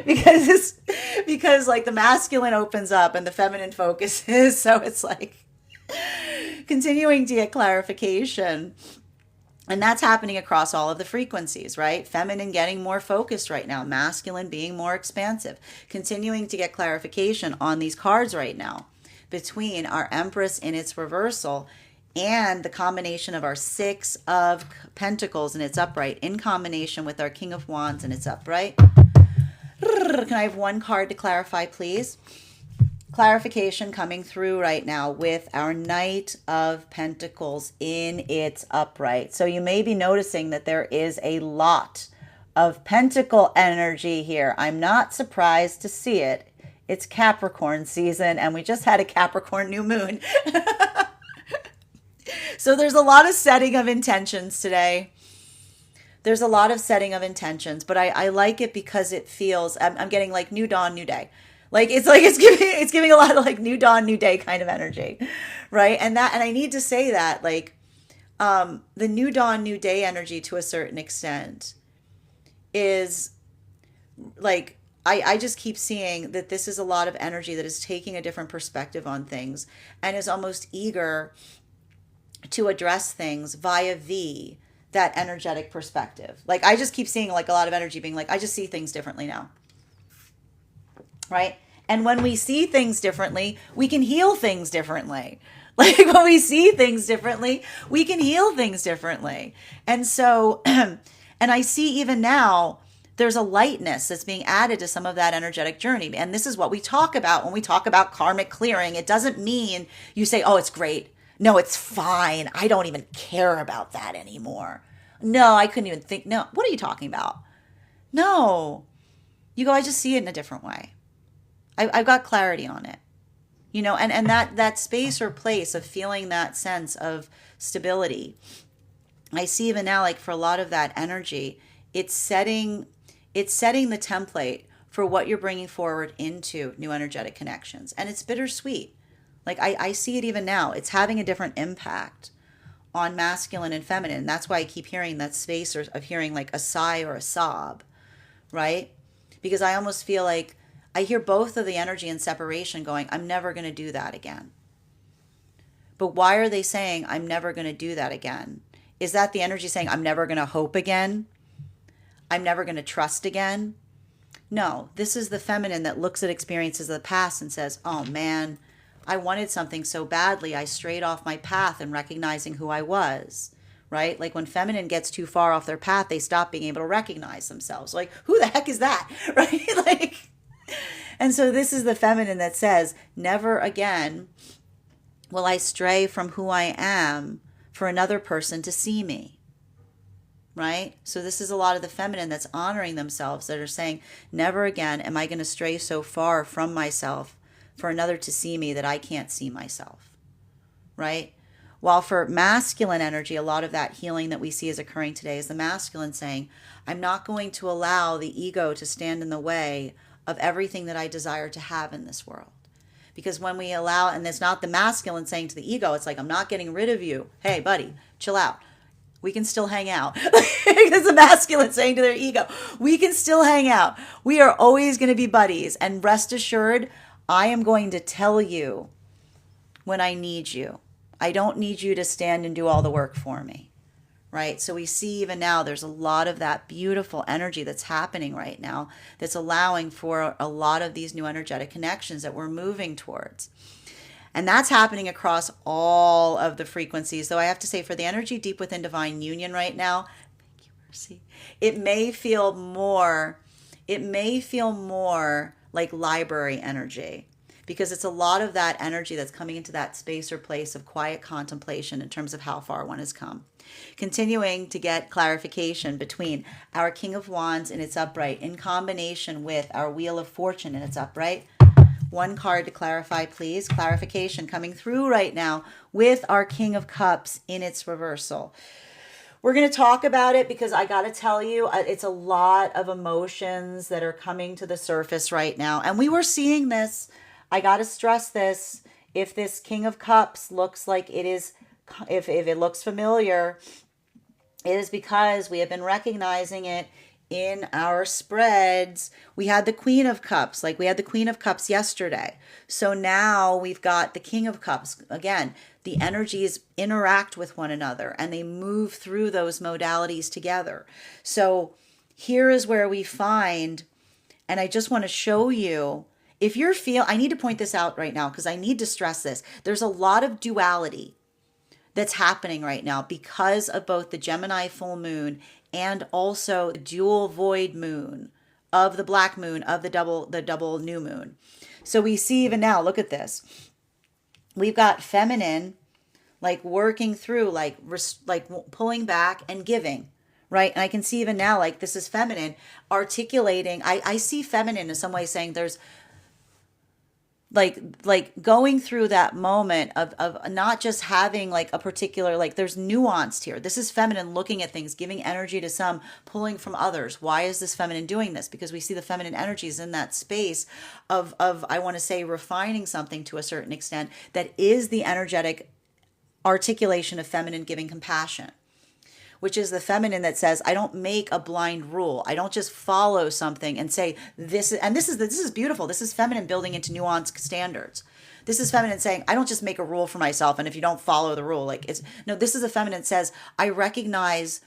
Speaker 1: because like the masculine opens up and the feminine focuses. So it's like continuing to get clarification. And that's happening across all of the frequencies, right? Feminine getting more focused right now, masculine being more expansive, continuing to get clarification on these cards right now between our Empress in its reversal and the combination of our Six of Pentacles and its upright in combination with our King of Wands and its upright. Can I have one card to clarify, please? Clarification coming through right now with our Knight of Pentacles in its upright. So you may be noticing that there is a lot of pentacle energy here. I'm not surprised to see it. It's Capricorn season and we just had a Capricorn new moon. So there's a lot of setting of intentions today. There's a lot of setting of intentions, but I like it because it feels, I'm getting like new dawn, new day. Like it's giving a lot of like new dawn, new day kind of energy, right? And I need to say that like the new dawn, new day energy to a certain extent is like I just keep seeing that this is a lot of energy that is taking a different perspective on things and is almost eager to address things via that energetic perspective. Like I just keep seeing like a lot of energy being like, I just see things differently now. Right? And when we see things differently, we can heal things differently. Like when we see things differently, we can heal things differently. And so, and I see even now, there's a lightness that's being added to some of that energetic journey. And this is what we talk about when we talk about karmic clearing. It doesn't mean you say, oh, it's great. No, it's fine. I don't even care about that anymore. No, I couldn't even think. No, what are you talking about? No. You go, I just see it in a different way. I've got clarity on it. You know, and that space or place of feeling that sense of stability. I see even now, like for a lot of that energy, it's setting the template for what you're bringing forward into new energetic connections. And it's bittersweet. Like I see it even now. It's having a different impact on masculine and feminine. That's why I keep hearing that space of hearing like a sigh or a sob, right? Because I almost feel like I hear both of the energy and separation going, I'm never going to do that again. But why are they saying, I'm never going to do that again? Is that the energy saying, I'm never going to hope again? I'm never going to trust again? No, this is the feminine that looks at experiences of the past and says, oh man, I wanted something so badly, I strayed off my path in recognizing who I was, right? Like when feminine gets too far off their path, they stop being able to recognize themselves. Like, who the heck is that, right? Like, and so this is the feminine that says, never again will I stray from who I am for another person to see me, right? So this is a lot of the feminine that's honoring themselves, that are saying, never again am I going to stray so far from myself for another to see me that I can't see myself, right? While for masculine energy, a lot of that healing that we see is occurring today is the masculine saying, I'm not going to allow the ego to stand in the way of everything that I desire to have in this world. Because when we allow, and it's not the masculine saying to the ego, it's like, I'm not getting rid of you. Hey, buddy, chill out. We can still hang out. Because the masculine saying to their ego, we can still hang out. We are always going to be buddies. And rest assured, I am going to tell you when I need you. I don't need you to stand and do all the work for me, right? So we see even now there's a lot of that beautiful energy that's happening right now that's allowing for a lot of these new energetic connections that we're moving towards. And that's happening across all of the frequencies. Though I have to say, for the energy deep within divine union right now, thank you, Mercy, it may feel more like library energy, because it's a lot of that energy that's coming into that space or place of quiet contemplation in terms of how far one has come. Continuing to get clarification between our King of Wands in its upright in combination with our Wheel of Fortune in its upright. One card to clarify, please. Clarification coming through right now with our King of Cups in its reversal. We're going to talk about it because I got to tell you, it's a lot of emotions that are coming to the surface right now. And we were seeing this. I got to stress this. If this King of Cups looks like it is, if it looks familiar, it is because we have been recognizing it in our spreads. We had the Queen of Cups, like we had the Queen of Cups yesterday. So now we've got the King of Cups. Again, the energies interact with one another and they move through those modalities together. So here is where we find, and I just want to show you, if you're I need to point this out right now because I need to stress this. There's a lot of duality that's happening right now because of both the Gemini full moon and also the dual void moon of the black moon of the double new moon. So we see even now, look at this. We've got feminine like working through, like pulling back and giving, right? And I can see even now, like this is feminine articulating. I see feminine in some way saying there's like going through that moment of not just having like a particular, like there's nuanced here. This is feminine looking at things, giving energy to some, pulling from others. Why is this feminine doing this? Because we see the feminine energies in that space of I want to say refining something to a certain extent that is the energetic articulation of feminine giving compassion, which is the feminine that says, I don't make a blind rule. I don't just follow something and say this is beautiful. This is feminine building into nuanced standards. This is feminine saying, I don't just make a rule for myself. And if you don't follow the rule, like it's no, this is a feminine that says, I recognize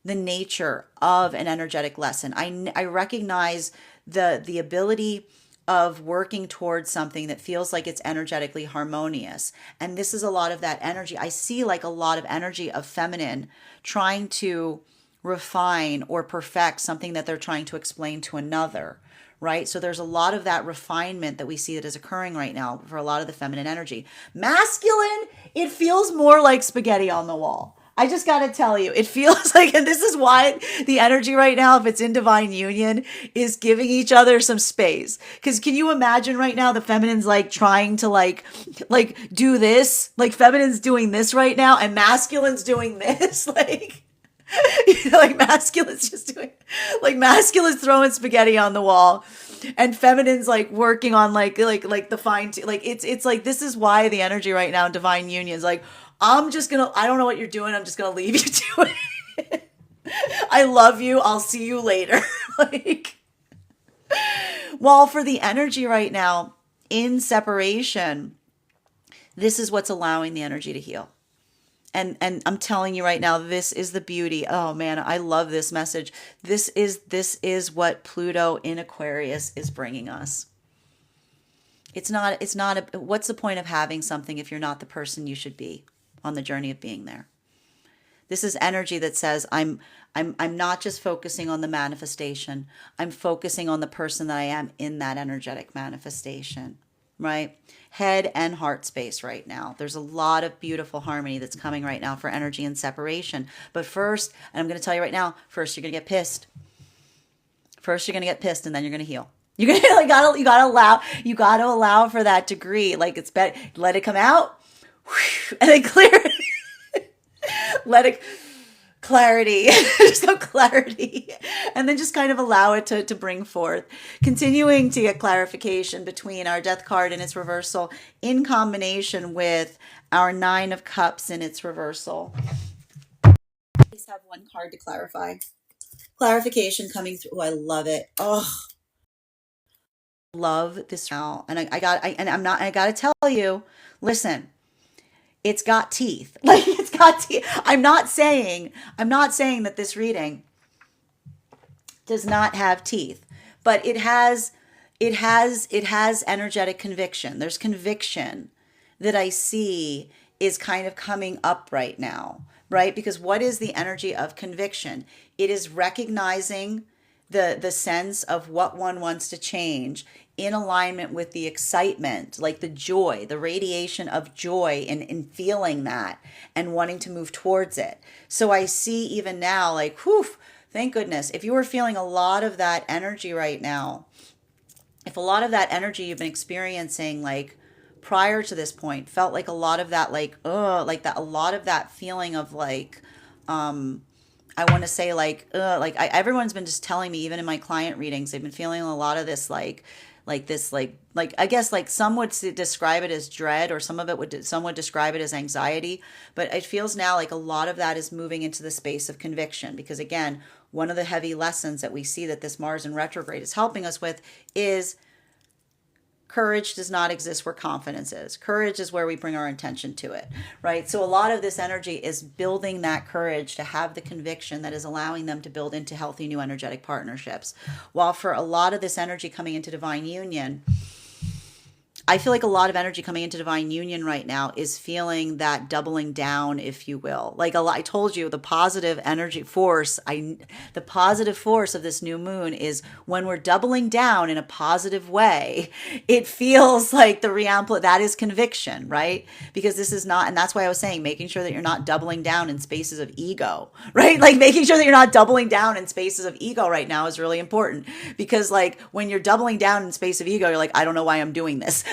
Speaker 1: the nature of an energetic lesson. I recognize the ability of working towards something that feels like it's energetically harmonious. And this is a lot of that energy. I see like a lot of energy of feminine trying to refine or perfect something that they're trying to explain to another, right? So there's a lot of that refinement that we see that is occurring right now for a lot of the feminine energy. Masculine, it feels more like spaghetti on the wall. I just got to tell you, it feels like, and this is why the energy right now, if it's in divine union, is giving each other some space. Because can you imagine right now the feminine's like trying to like do this, like feminine's doing this right now, and masculine's doing this, like, you know, like masculine's just doing, like masculine's throwing spaghetti on the wall, and feminine's like working on like the fine, like it's like this is why the energy right now in divine union is like, I don't know what you're doing. I'm just going to leave you to it. I love you. I'll see you later. Like, while for the energy right now in separation, this is what's allowing the energy to heal. And I'm telling you right now, this is the beauty. Oh man, I love this message. This is what Pluto in Aquarius is bringing us. It's not what's the point of having something if you're not the person you should be on the journey of being there? This is energy that says I'm not just focusing on the manifestation. I'm focusing on the person that I am in that energetic manifestation, right? Head and heart space right now. There's a lot of beautiful harmony that's coming right now for energy and separation. But first, and I'm going to tell you right now, first you're going to get pissed. First you're going to get pissed and then you're going to heal. You're going to you got to allow for that degree. Like it's better, let it come out and then clear it. Let it clarity, just go clarity, and then just kind of allow it to bring forth. Continuing to get clarification between our death card and its reversal in combination with our 9 of cups in its reversal. Please have one card to clarify. Clarification coming through. Oh, I love it. Oh, love this now. And I gotta tell you, listen, it's got teeth. Like it's got teeth. I'm not saying that this reading does not have teeth, but it has energetic conviction. There's conviction that I see is kind of coming up right now, right? Because what is the energy of conviction? It is recognizing the sense of what one wants to change in alignment with the excitement, like the joy, the radiation of joy in feeling that and wanting to move towards it. So I see even now, like, whew, thank goodness. If you were feeling a lot of that energy right now, if a lot of that energy you've been experiencing, like prior to this point, felt like a lot of that, like a lot of that feeling of like, I want to say everyone's been just telling me, even in my client readings, they've been feeling a lot of this, I guess like some would describe it as dread, or some would describe it as anxiety, but it feels now like a lot of that is moving into the space of conviction, because again, one of the heavy lessons that we see that this Mars in retrograde is helping us with is courage does not exist where confidence is. Courage is where we bring our intention to it, right? So a lot of this energy is building that courage to have the conviction that is allowing them to build into healthy new energetic partnerships. While for a lot of this energy coming into divine union, I feel like a lot of energy coming into divine union right now is feeling that doubling down, if you will. Like I told you, the positive energy force, the positive force of this new moon is when we're doubling down in a positive way, it feels like that is conviction, right? Because this is not, and that's why I was saying, making sure that you're not doubling down in spaces of ego, right? Like making sure that you're not doubling down in spaces of ego right now is really important, because like when you're doubling down in space of ego, you're like, I don't know why I'm doing this.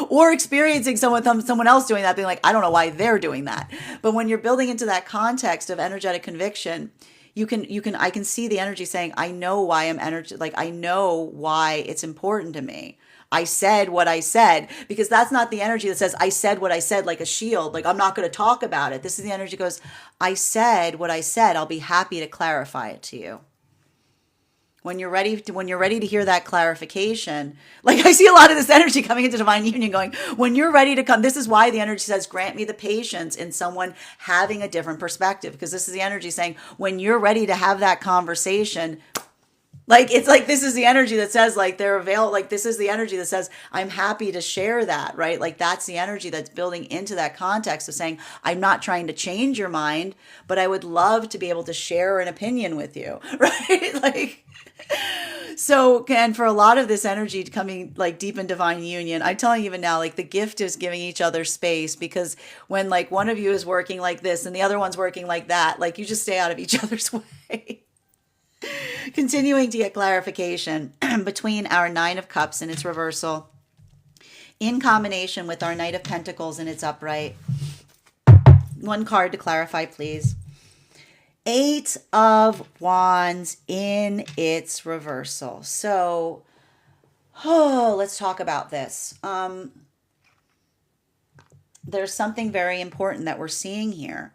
Speaker 1: Or experiencing someone else doing that, being like, I don't know why they're doing that. But when you're building into that context of energetic conviction, I can see the energy saying, I know why I know why it's important to me. I said what I said, because that's not the energy that says, I said what I said, like a shield, like I'm not going to talk about it. This is the energy that goes, I said what I said. I'll be happy to clarify it to you. When you're ready to hear that clarification, like I see a lot of this energy coming into divine union going, when you're ready to come, this is why the energy says, grant me the patience in someone having a different perspective, because this is the energy saying, when you're ready to have that conversation, like, it's like, this is the energy that says, like, this is the energy that says, I'm happy to share that, right? Like, that's the energy that's building into that context of saying, I'm not trying to change your mind, but I would love to be able to share an opinion with you, right? Like, so, and for a lot of this energy coming like deep in divine union, I'm telling you even now, like the gift is giving each other space, because when like one of you is working like this and the other one's working like that, like you just stay out of each other's way. Continuing to get clarification between our 9 of Cups in its reversal in combination with our Knight of Pentacles in its upright. One card to clarify, please. 8 of Wands in its reversal. So, let's talk about this. There's something very important that we're seeing here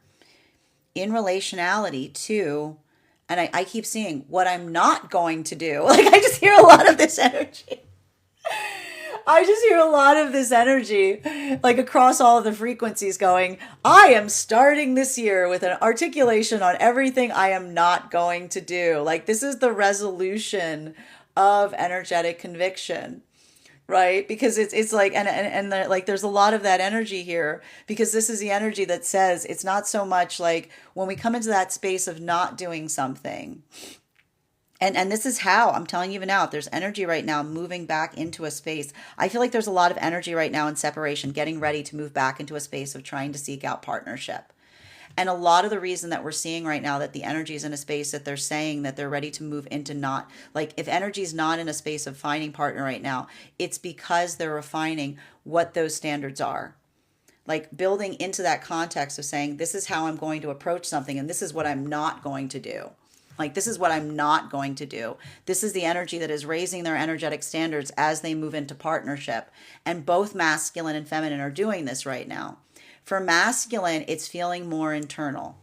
Speaker 1: in relationality to, and I keep seeing what I'm not going to do. Like, I just hear a lot of this energy. I just hear a lot of this energy, like across all of the frequencies going, I am starting this year with an articulation on everything I am not going to do. Like, this is the resolution of energetic conviction, right? Because it's like, and like, there's a lot of that energy here, because this is the energy that says, it's not so much like when we come into that space of not doing something, And this is how I'm telling you even now, if there's energy right now moving back into a space, I feel like there's a lot of energy right now in separation, getting ready to move back into a space of trying to seek out partnership. And a lot of the reason that we're seeing right now that the energy is in a space that they're saying that they're ready to move into, not like, if energy is not in a space of finding partner right now, it's because they're refining what those standards are. Like building into that context of saying, this is how I'm going to approach something, and this is what I'm not going to do. Like, this is what I'm not going to do. This is the energy that is raising their energetic standards as they move into partnership. And both masculine and feminine are doing this right now. For masculine, it's feeling more internal.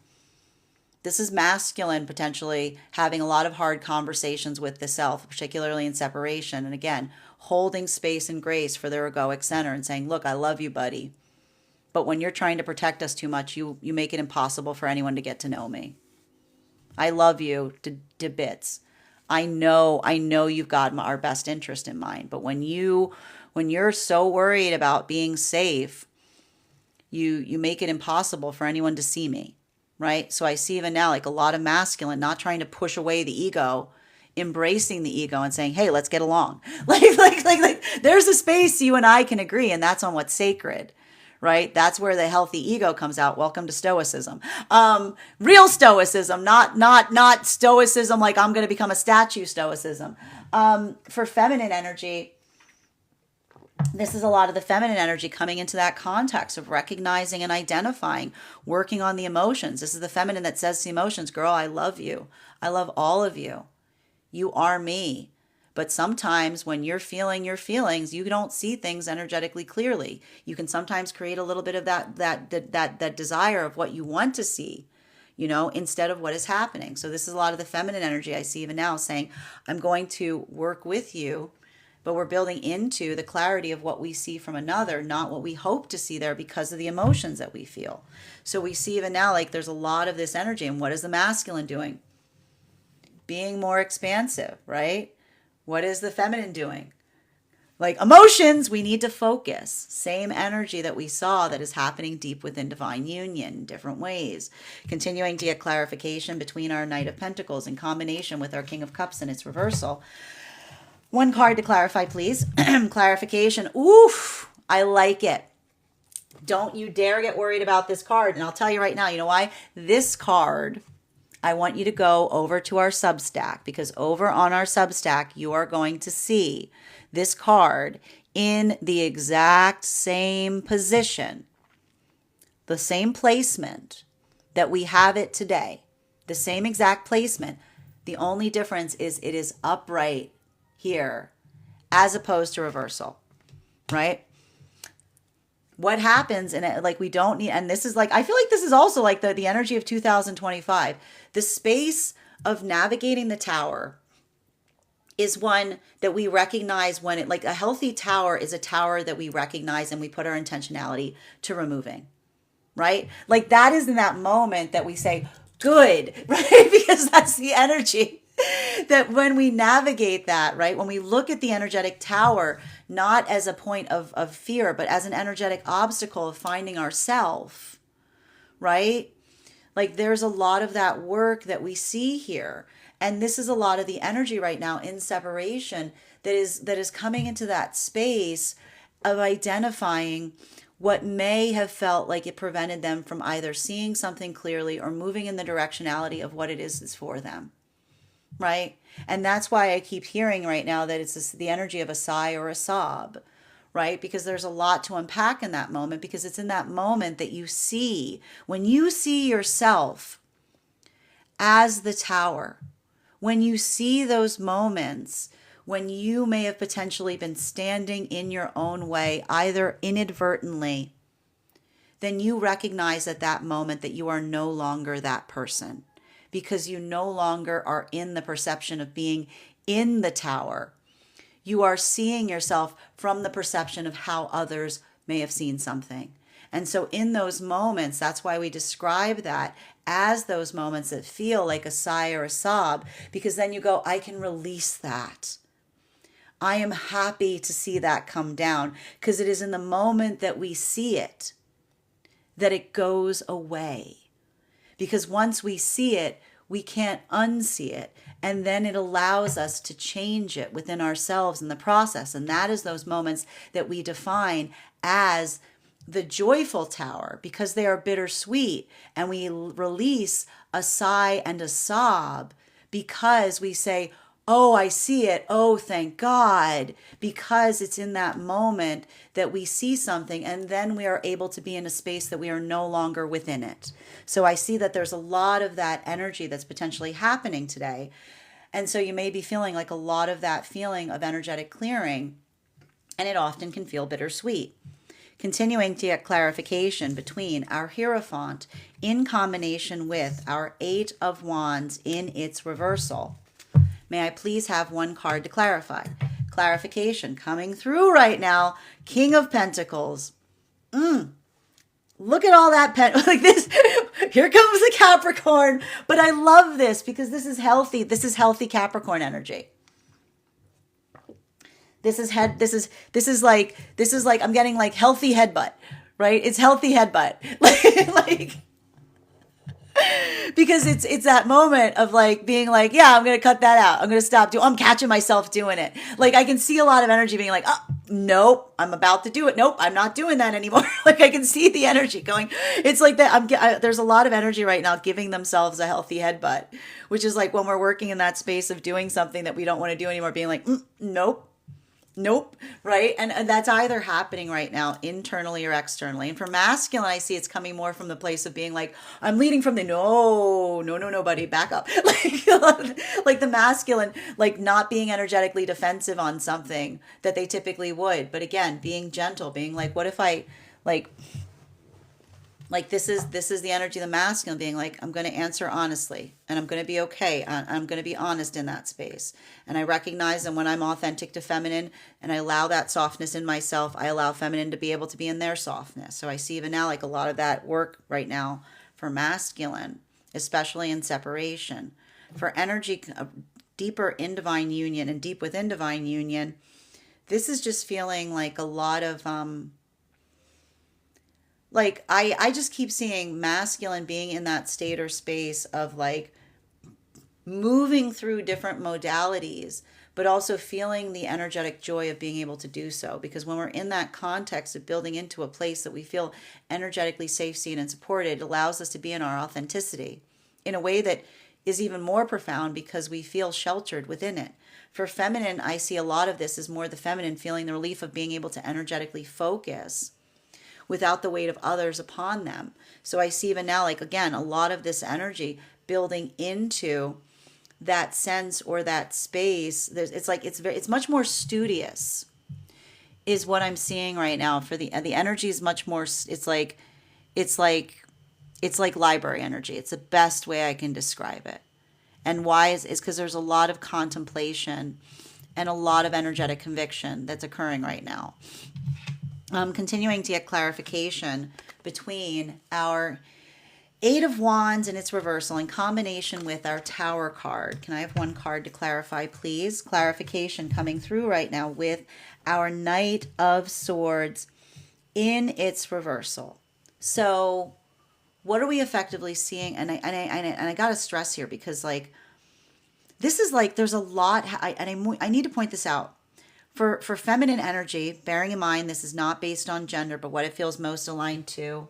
Speaker 1: This is masculine potentially having a lot of hard conversations with the self, particularly in separation. And again, holding space and grace for their egoic center and saying, look, I love you, buddy. But when you're trying to protect us too much, you make it impossible for anyone to get to know me. I love you to bits. I know you've got our best interest in mind. But when you're so worried about being safe, you make it impossible for anyone to see me, right? So I see even now like a lot of masculine not trying to push away the ego, embracing the ego and saying, hey, let's get along. Like there's a space you and I can agree, and that's on what's sacred. Right? That's where the healthy ego comes out. Welcome to stoicism. Real stoicism, not stoicism like I'm going to become a statue stoicism. For feminine energy, this is a lot of the feminine energy coming into that context of recognizing and identifying, working on the emotions. This is the feminine that says to the emotions, girl, I love you. I love all of you. You are me. But sometimes when you're feeling your feelings, you don't see things energetically clearly. You can sometimes create a little bit of that desire of what you want to see, instead of what is happening. So this is a lot of the feminine energy I see even now saying, I'm going to work with you, but we're building into the clarity of what we see from another, not what we hope to see there because of the emotions that we feel. So we see even now like there's a lot of this energy. And what is the masculine doing? Being more expansive, right? What is the feminine doing? Like emotions, we need to focus. Same energy that we saw that is happening deep within divine union, different ways. Continuing to get clarification between our Knight of Pentacles in combination with our King of Cups and its reversal. One card to clarify, please. Clarification. Oof, I like it. Don't you dare get worried about this card. And I'll tell you right now, you know why? This card, I want you to go over to our Substack, because over on our Substack, you are going to see this card in the exact same position, the same placement that we have it today, the same exact placement. The only difference is it is upright here as opposed to reversal, right? What happens, and like we don't need, and this is like, I feel like this is also like the energy of 2025. The space of navigating the tower is one that we recognize when it, like a healthy tower is a tower that we recognize and we put our intentionality to removing, right? Like that is in that moment that we say, good, right? Because that's the energy that when we navigate that, right? When we look at the energetic tower, not as a point of fear, but as an energetic obstacle of finding ourself, right? Like there's a lot of that work that we see here. And this is a lot of the energy right now in separation that is coming into that space of identifying what may have felt like it prevented them from either seeing something clearly or moving in the directionality of what it is for them. Right? And that's why I keep hearing right now that it's the energy of a sigh or a sob, right? Because there's a lot to unpack in that moment, because it's in that moment that you see, when you see yourself as the tower, when you see those moments when you may have potentially been standing in your own way, either inadvertently, then you recognize at that moment that you are no longer that person, because you no longer are in the perception of being in the tower. You are seeing yourself from the perception of how others may have seen something. And so in those moments, that's why we describe that as those moments that feel like a sigh or a sob, because then you go, I can release that. I am happy to see that come down, because it is in the moment that we see it that it goes away. Because once we see it, we can't unsee it. And then it allows us to change it within ourselves in the process. And that is those moments that we define as the joyful tower, because they are bittersweet. And we release a sigh and a sob because we say, oh, I see it. Oh, thank God. Because it's in that moment that we see something, and then we are able to be in a space that we are no longer within it. So I see that there's a lot of that energy that's potentially happening today. And so you may be feeling like a lot of that feeling of energetic clearing, and it often can feel bittersweet. Continuing to get clarification between our Hierophant in combination with our Eight of Wands in its reversal. May I please have one card to clarify? Clarification coming through right now. King of Pentacles. Look at all that like this. Here comes the Capricorn. But I love this because this is healthy. This is healthy Capricorn energy. This is like I'm getting like healthy headbutt, right? It's healthy headbutt. like because it's that moment of like being like, yeah, I'm going to cut that out. I'm going to stop I'm catching myself doing it. Like I can see a lot of energy being like, oh, nope, I'm about to do it. Nope, I'm not doing that anymore. Like I can see the energy going. It's like that. There's a lot of energy right now giving themselves a healthy headbutt, which is like when we're working in that space of doing something that we don't want to do anymore, being like, nope, right? And that's either happening right now internally or externally. And for masculine, I see it's coming more from the place of being like, I'm leading from the no, buddy, back up. like the masculine, like not being energetically defensive on something that they typically would. But again, being gentle, being like, what if I like this is the energy of the masculine being like, I'm going to answer honestly and I'm going to be okay. I'm going to be honest in that space. And I recognize that when I'm authentic to feminine and I allow that softness in myself, I allow feminine to be able to be in their softness. So I see even now like a lot of that work right now for masculine, especially in separation. For energy deeper in divine union and deep within divine union, this is just feeling like a lot of like I just keep seeing masculine being in that state or space of like moving through different modalities, but also feeling the energetic joy of being able to do so. Because when we're in that context of building into a place that we feel energetically safe, seen, and supported, it allows us to be in our authenticity in a way that is even more profound because we feel sheltered within it. For feminine, I see a lot of this is more the feminine feeling the relief of being able to energetically focus without the weight of others upon them. So I see even now, like, again, a lot of this energy building into that sense or that space. It's like, it's much more studious is what I'm seeing right now. For the energy is much more, it's like library energy. It's the best way I can describe it. And why is because there's a lot of contemplation and a lot of energetic conviction that's occurring right now. Continuing to get clarification between our Eight of Wands and its reversal in combination with our Tower card. Can I have one card to clarify, please? Clarification coming through right now with our Knight of Swords in its reversal. So what are we effectively seeing? And I got to stress here because like this is like there's a lot. I need to point this out. For feminine energy, bearing in mind this is not based on gender, but what it feels most aligned to,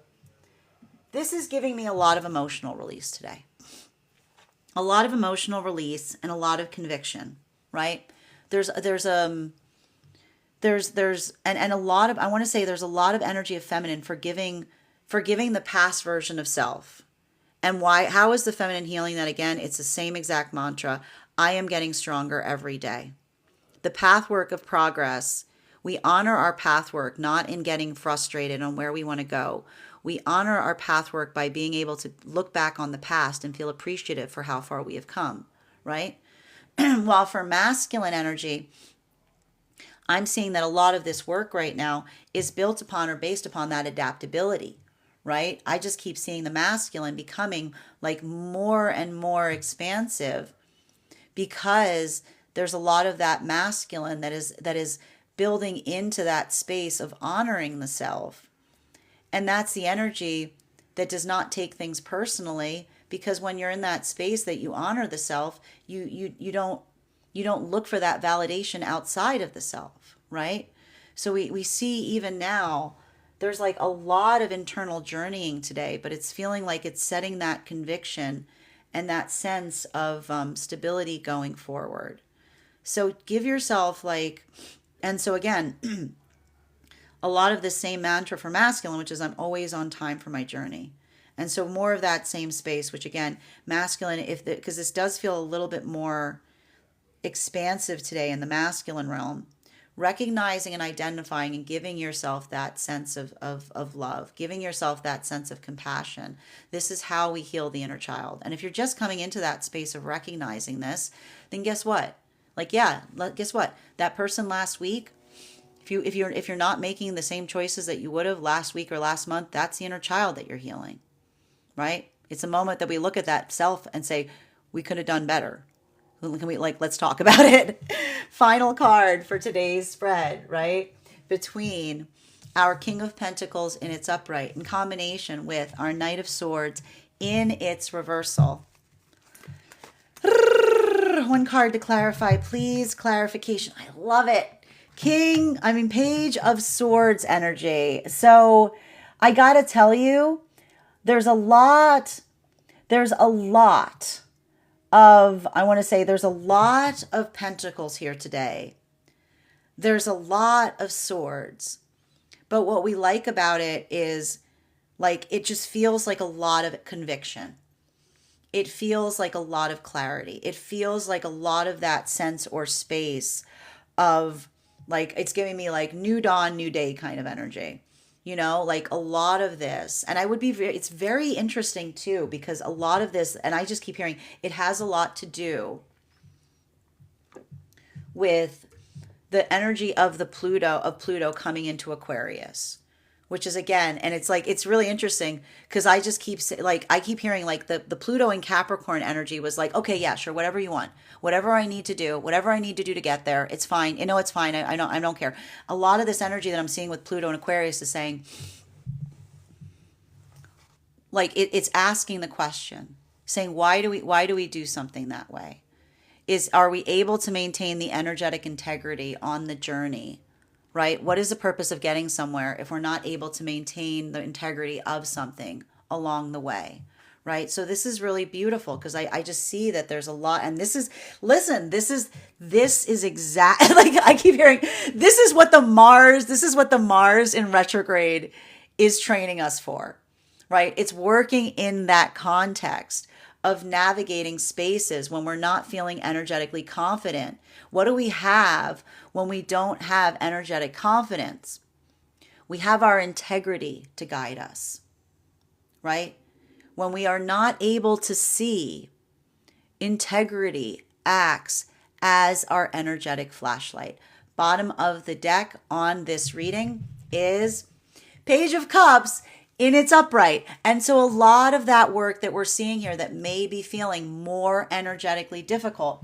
Speaker 1: this is giving me a lot of emotional release today. A lot of emotional release and a lot of conviction, right? There's a lot of, I want to say there's a lot of energy of feminine forgiving the past version of self. And how is the feminine healing that? Again, it's the same exact mantra. I am getting stronger every day. The pathwork of progress, we honor our pathwork not in getting frustrated on where we want to go. We honor our pathwork by being able to look back on the past and feel appreciative for how far we have come, right? While for masculine energy, I'm seeing that a lot of this work right now is built upon or based upon that adaptability, right? I just keep seeing the masculine becoming like more and more expansive because there's a lot of that masculine that is building into that space of honoring the self. And that's the energy that does not take things personally because when you're in that space that you honor the self, you don't look for that validation outside of the self, right? So we see even now there's like a lot of internal journeying today, but it's feeling like it's setting that conviction and that sense of stability going forward. So give yourself like, and so again, a lot of the same mantra for masculine, which is I'm always on time for my journey. And so more of that same space, which again, masculine, because this does feel a little bit more expansive today in the masculine realm, recognizing and identifying and giving yourself that sense of love, giving yourself that sense of compassion. This is how we heal the inner child. And if you're just coming into that space of recognizing this, then guess what? Like, yeah, guess what? That person last week, if you're not making the same choices that you would have last week or last month, that's the inner child that you're healing, right? It's a moment that we look at that self and say, we could have done better. Can we let's talk about it. Final card for today's spread, right? Between our King of Pentacles in its upright in combination with our Knight of Swords in its reversal. One card to clarify, please. Clarification. I love it. Page of Swords energy. So I got to tell you, there's a lot of pentacles here today. There's a lot of swords. But what we like about it is like it just feels like a lot of conviction. It feels like a lot of clarity. It feels like a lot of that sense or space of like it's giving me like new dawn, new day kind of energy. You know, like a lot of this. And it's very interesting too, because a lot of this, and I just keep hearing, it has a lot to do with the energy of Pluto coming into Aquarius, which is again, and it's like, it's really interesting because I keep hearing like the Pluto in Capricorn energy was like, okay, yeah, sure. Whatever you want, whatever I need to do to get there. It's fine. You know, it's fine. I don't care. A lot of this energy that I'm seeing with Pluto and Aquarius is saying like, it's asking the question saying, why do we do something that way? Are we able to maintain the energetic integrity on the journey? Right? What is the purpose of getting somewhere if we're not able to maintain the integrity of something along the way? Right? So this is really beautiful because I just see that there's a lot, and this is exact, like I keep hearing, this is what the Mars in retrograde is training us for, right? It's working in that context of navigating spaces when we're not feeling energetically confident. What do we have when we don't have energetic confidence? We have our integrity to guide us, right? When we are not able to see, integrity acts as our energetic flashlight. Bottom of the deck on this reading is Page of Cups in its upright. And so a lot of that work that we're seeing here that may be feeling more energetically difficult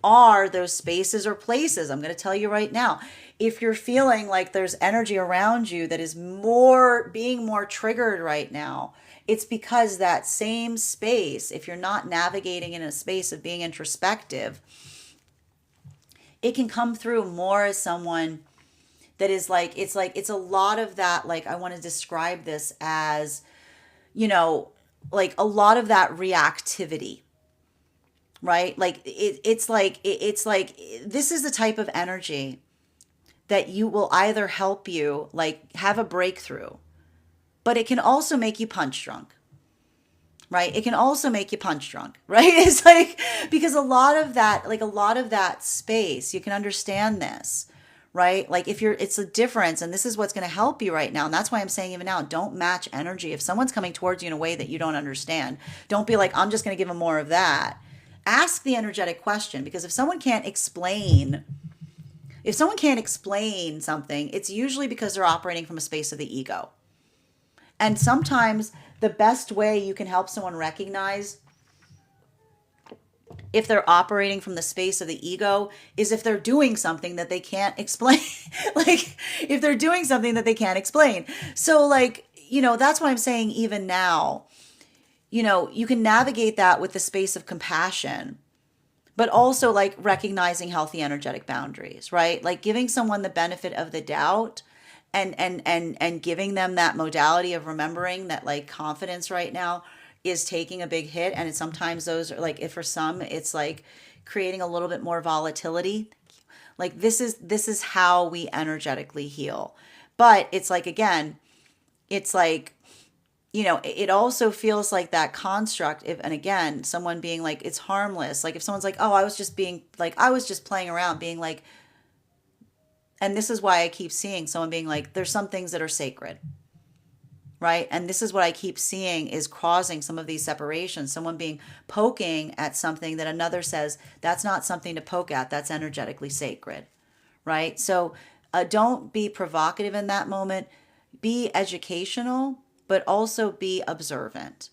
Speaker 1: are those spaces or places. I'm going to tell you right now, if you're feeling like there's energy around you that is being more triggered right now, it's because that same space, if you're not navigating in a space of being introspective, it can come through more as someone that is it's a lot of that, like I want to describe this as, you know, like a lot of that reactivity, right? Like it's like this is the type of energy that you will either help you like have a breakthrough, but it can also make you punch drunk, right? It can also make you punch drunk, right? It's like, because a lot of that space, you can understand this, right? Like it's a difference, and this is what's going to help you right now. And that's why I'm saying even now, don't match energy. If someone's coming towards you in a way that you don't understand, don't be like, I'm just going to give them more of that. Ask the energetic question, because if someone can't explain something, it's usually because they're operating from a space of the ego. And sometimes the best way you can help someone recognize if they're operating from the space of the ego is if they're doing something that they can't explain. Like if they're doing something that they can't explain. So like, you know, that's why I'm saying even now, you can navigate that with the space of compassion, but also like recognizing healthy energetic boundaries, right? Like giving someone the benefit of the doubt and giving them that modality of remembering that like confidence right now is taking a big hit. And sometimes those are like, if for some, it's like creating a little bit more volatility. Like this is how we energetically heal. But it's like, again, it's like, it also feels like that construct. And again, someone being like, it's harmless. Like if someone's like, oh, I was just playing around, being like, and this is why I keep seeing someone being like, there's some things that are sacred, right? And this is what I keep seeing is causing some of these separations. Someone being poking at something that another says, that's not something to poke at. That's energetically sacred, right? So don't be provocative in that moment. Be educational, but also be observant.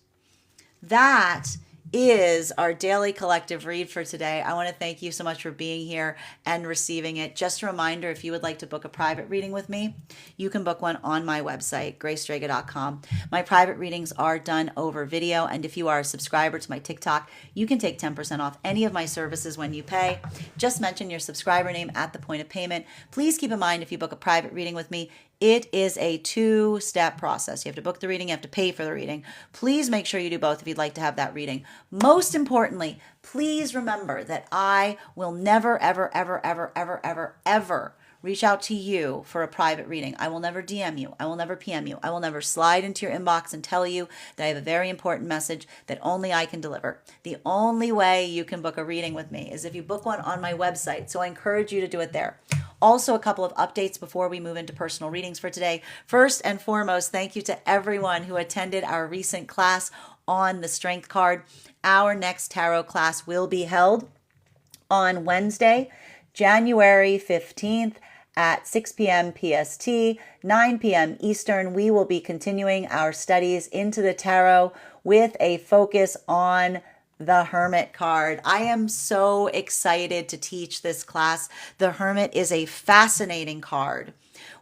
Speaker 1: That is our daily collective read for today. I want to thank you so much for being here and receiving it. Just a reminder, if you would like to book a private reading with me, you can book one on my website, gracestrega.com. My private readings are done over video, and if you are a subscriber to my TikTok, you can take 10% off any of my services when you pay. Just mention your subscriber name at the point of payment. Please keep in mind, if you book a private reading with me, it is a two-step process. You have to book the reading, you have to pay for the reading. Please make sure you do both if you'd like to have that reading. Most importantly, please remember that I will never, ever, ever, ever, ever, ever, ever reach out to you for a private reading. I will never DM you. I will never PM you. I will never slide into your inbox and tell you that I have a very important message that only I can deliver. The only way you can book a reading with me is if you book one on my website. So I encourage you to do it there. Also, a couple of updates before we move into personal readings for today. First and foremost, thank you to everyone who attended our recent class on the Strength card. Our next tarot class will be held on Wednesday, January 15th at 6 p.m. PST, 9 p.m. Eastern. We will be continuing our studies into the tarot with a focus on the Hermit card. I am so excited to teach this class. The Hermit is a fascinating card.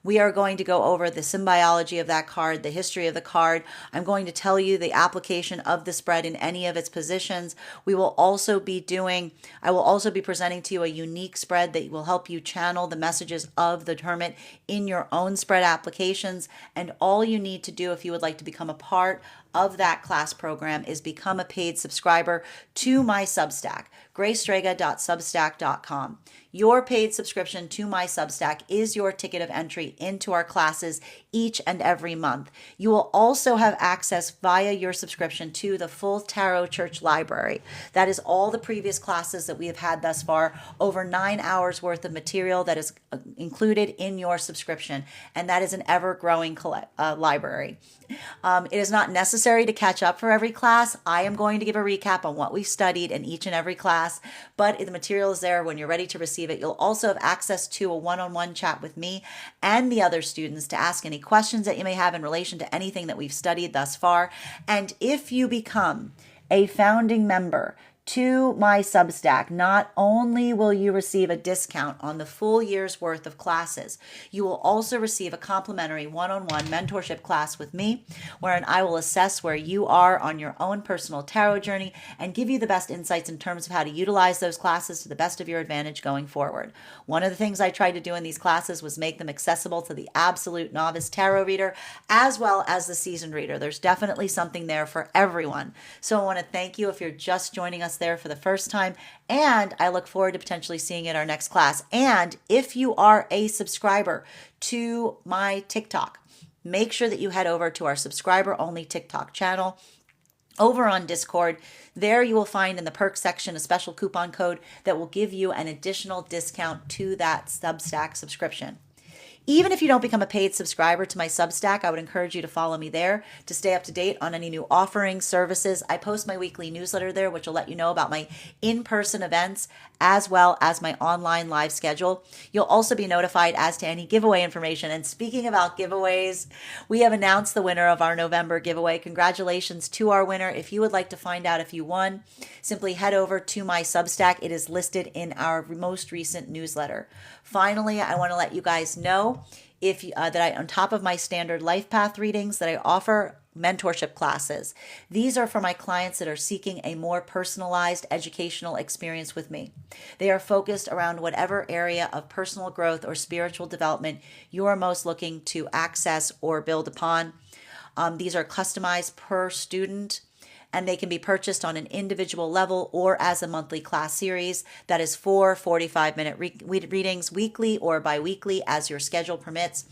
Speaker 1: We are going to go over the symbiology of that card, the history of the card. I'm going to tell you the application of the spread in any of its positions. I will also be presenting to you a unique spread that will help you channel the messages of the Hermit in your own spread applications. And all you need to do if you would like to become a part of that class program is become a paid subscriber to my Substack, gracestrega.substack.com. Your paid subscription to my Substack is your ticket of entry into our classes each and every month. You will also have access via your subscription to the full Tarot Church Library. That is all the previous classes that we have had thus far, over 9 hours worth of material that is included in your subscription, and that is an ever-growing library. It is not necessary to catch up for every class. I am going to give a recap on what we studied in each and every class, but the material is there when you're ready to receive it. You'll also have access to a one-on-one chat with me and the other students to ask any questions that you may have in relation to anything that we've studied thus far. And if you become a founding member to my Substack, not only will you receive a discount on the full year's worth of classes, you will also receive a complimentary one-on-one mentorship class with me, wherein I will assess where you are on your own personal tarot journey and give you the best insights in terms of how to utilize those classes to the best of your advantage going forward. One of the things I tried to do in these classes was make them accessible to the absolute novice tarot reader as well as the seasoned reader. There's definitely something there for everyone. So I want to thank you if you're just joining us there for the first time, and I look forward to potentially seeing you at our next class. And if you are a subscriber to my TikTok, make sure that you head over to our subscriber only TikTok channel over on Discord. There you will find in the perks section a special coupon code that will give you an additional discount to that Substack subscription. Even if you don't become a paid subscriber to my Substack, I would encourage you to follow me there to stay up to date on any new offerings, services. I post my weekly newsletter there, which will let you know about my in-person events as well as my online live schedule. You'll also be notified as to any giveaway information. And speaking about giveaways, we have announced the winner of our November giveaway. Congratulations to our winner. If you would like to find out if you won, simply head over to my Substack. It is listed in our most recent newsletter. Finally, I want to let you guys know that on top of my standard life path readings that I offer mentorship classes. These are for my clients that are seeking a more personalized educational experience with me. They are focused around whatever area of personal growth or spiritual development you are most looking to access or build upon. These are customized per student, and they can be purchased on an individual level or as a monthly class series. That is 4 45-minute readings weekly or bi-weekly as your schedule permits.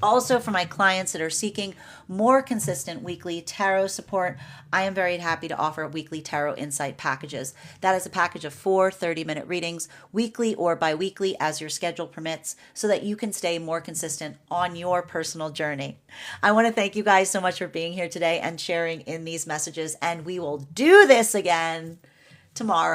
Speaker 1: Also, for my clients that are seeking more consistent weekly tarot support, I am very happy to offer weekly tarot insight packages. That is a package of 4 30-minute readings weekly or bi-weekly as your schedule permits, so that you can stay more consistent on your personal journey. I want to thank you guys so much for being here today and sharing in these messages, and we will do this again tomorrow.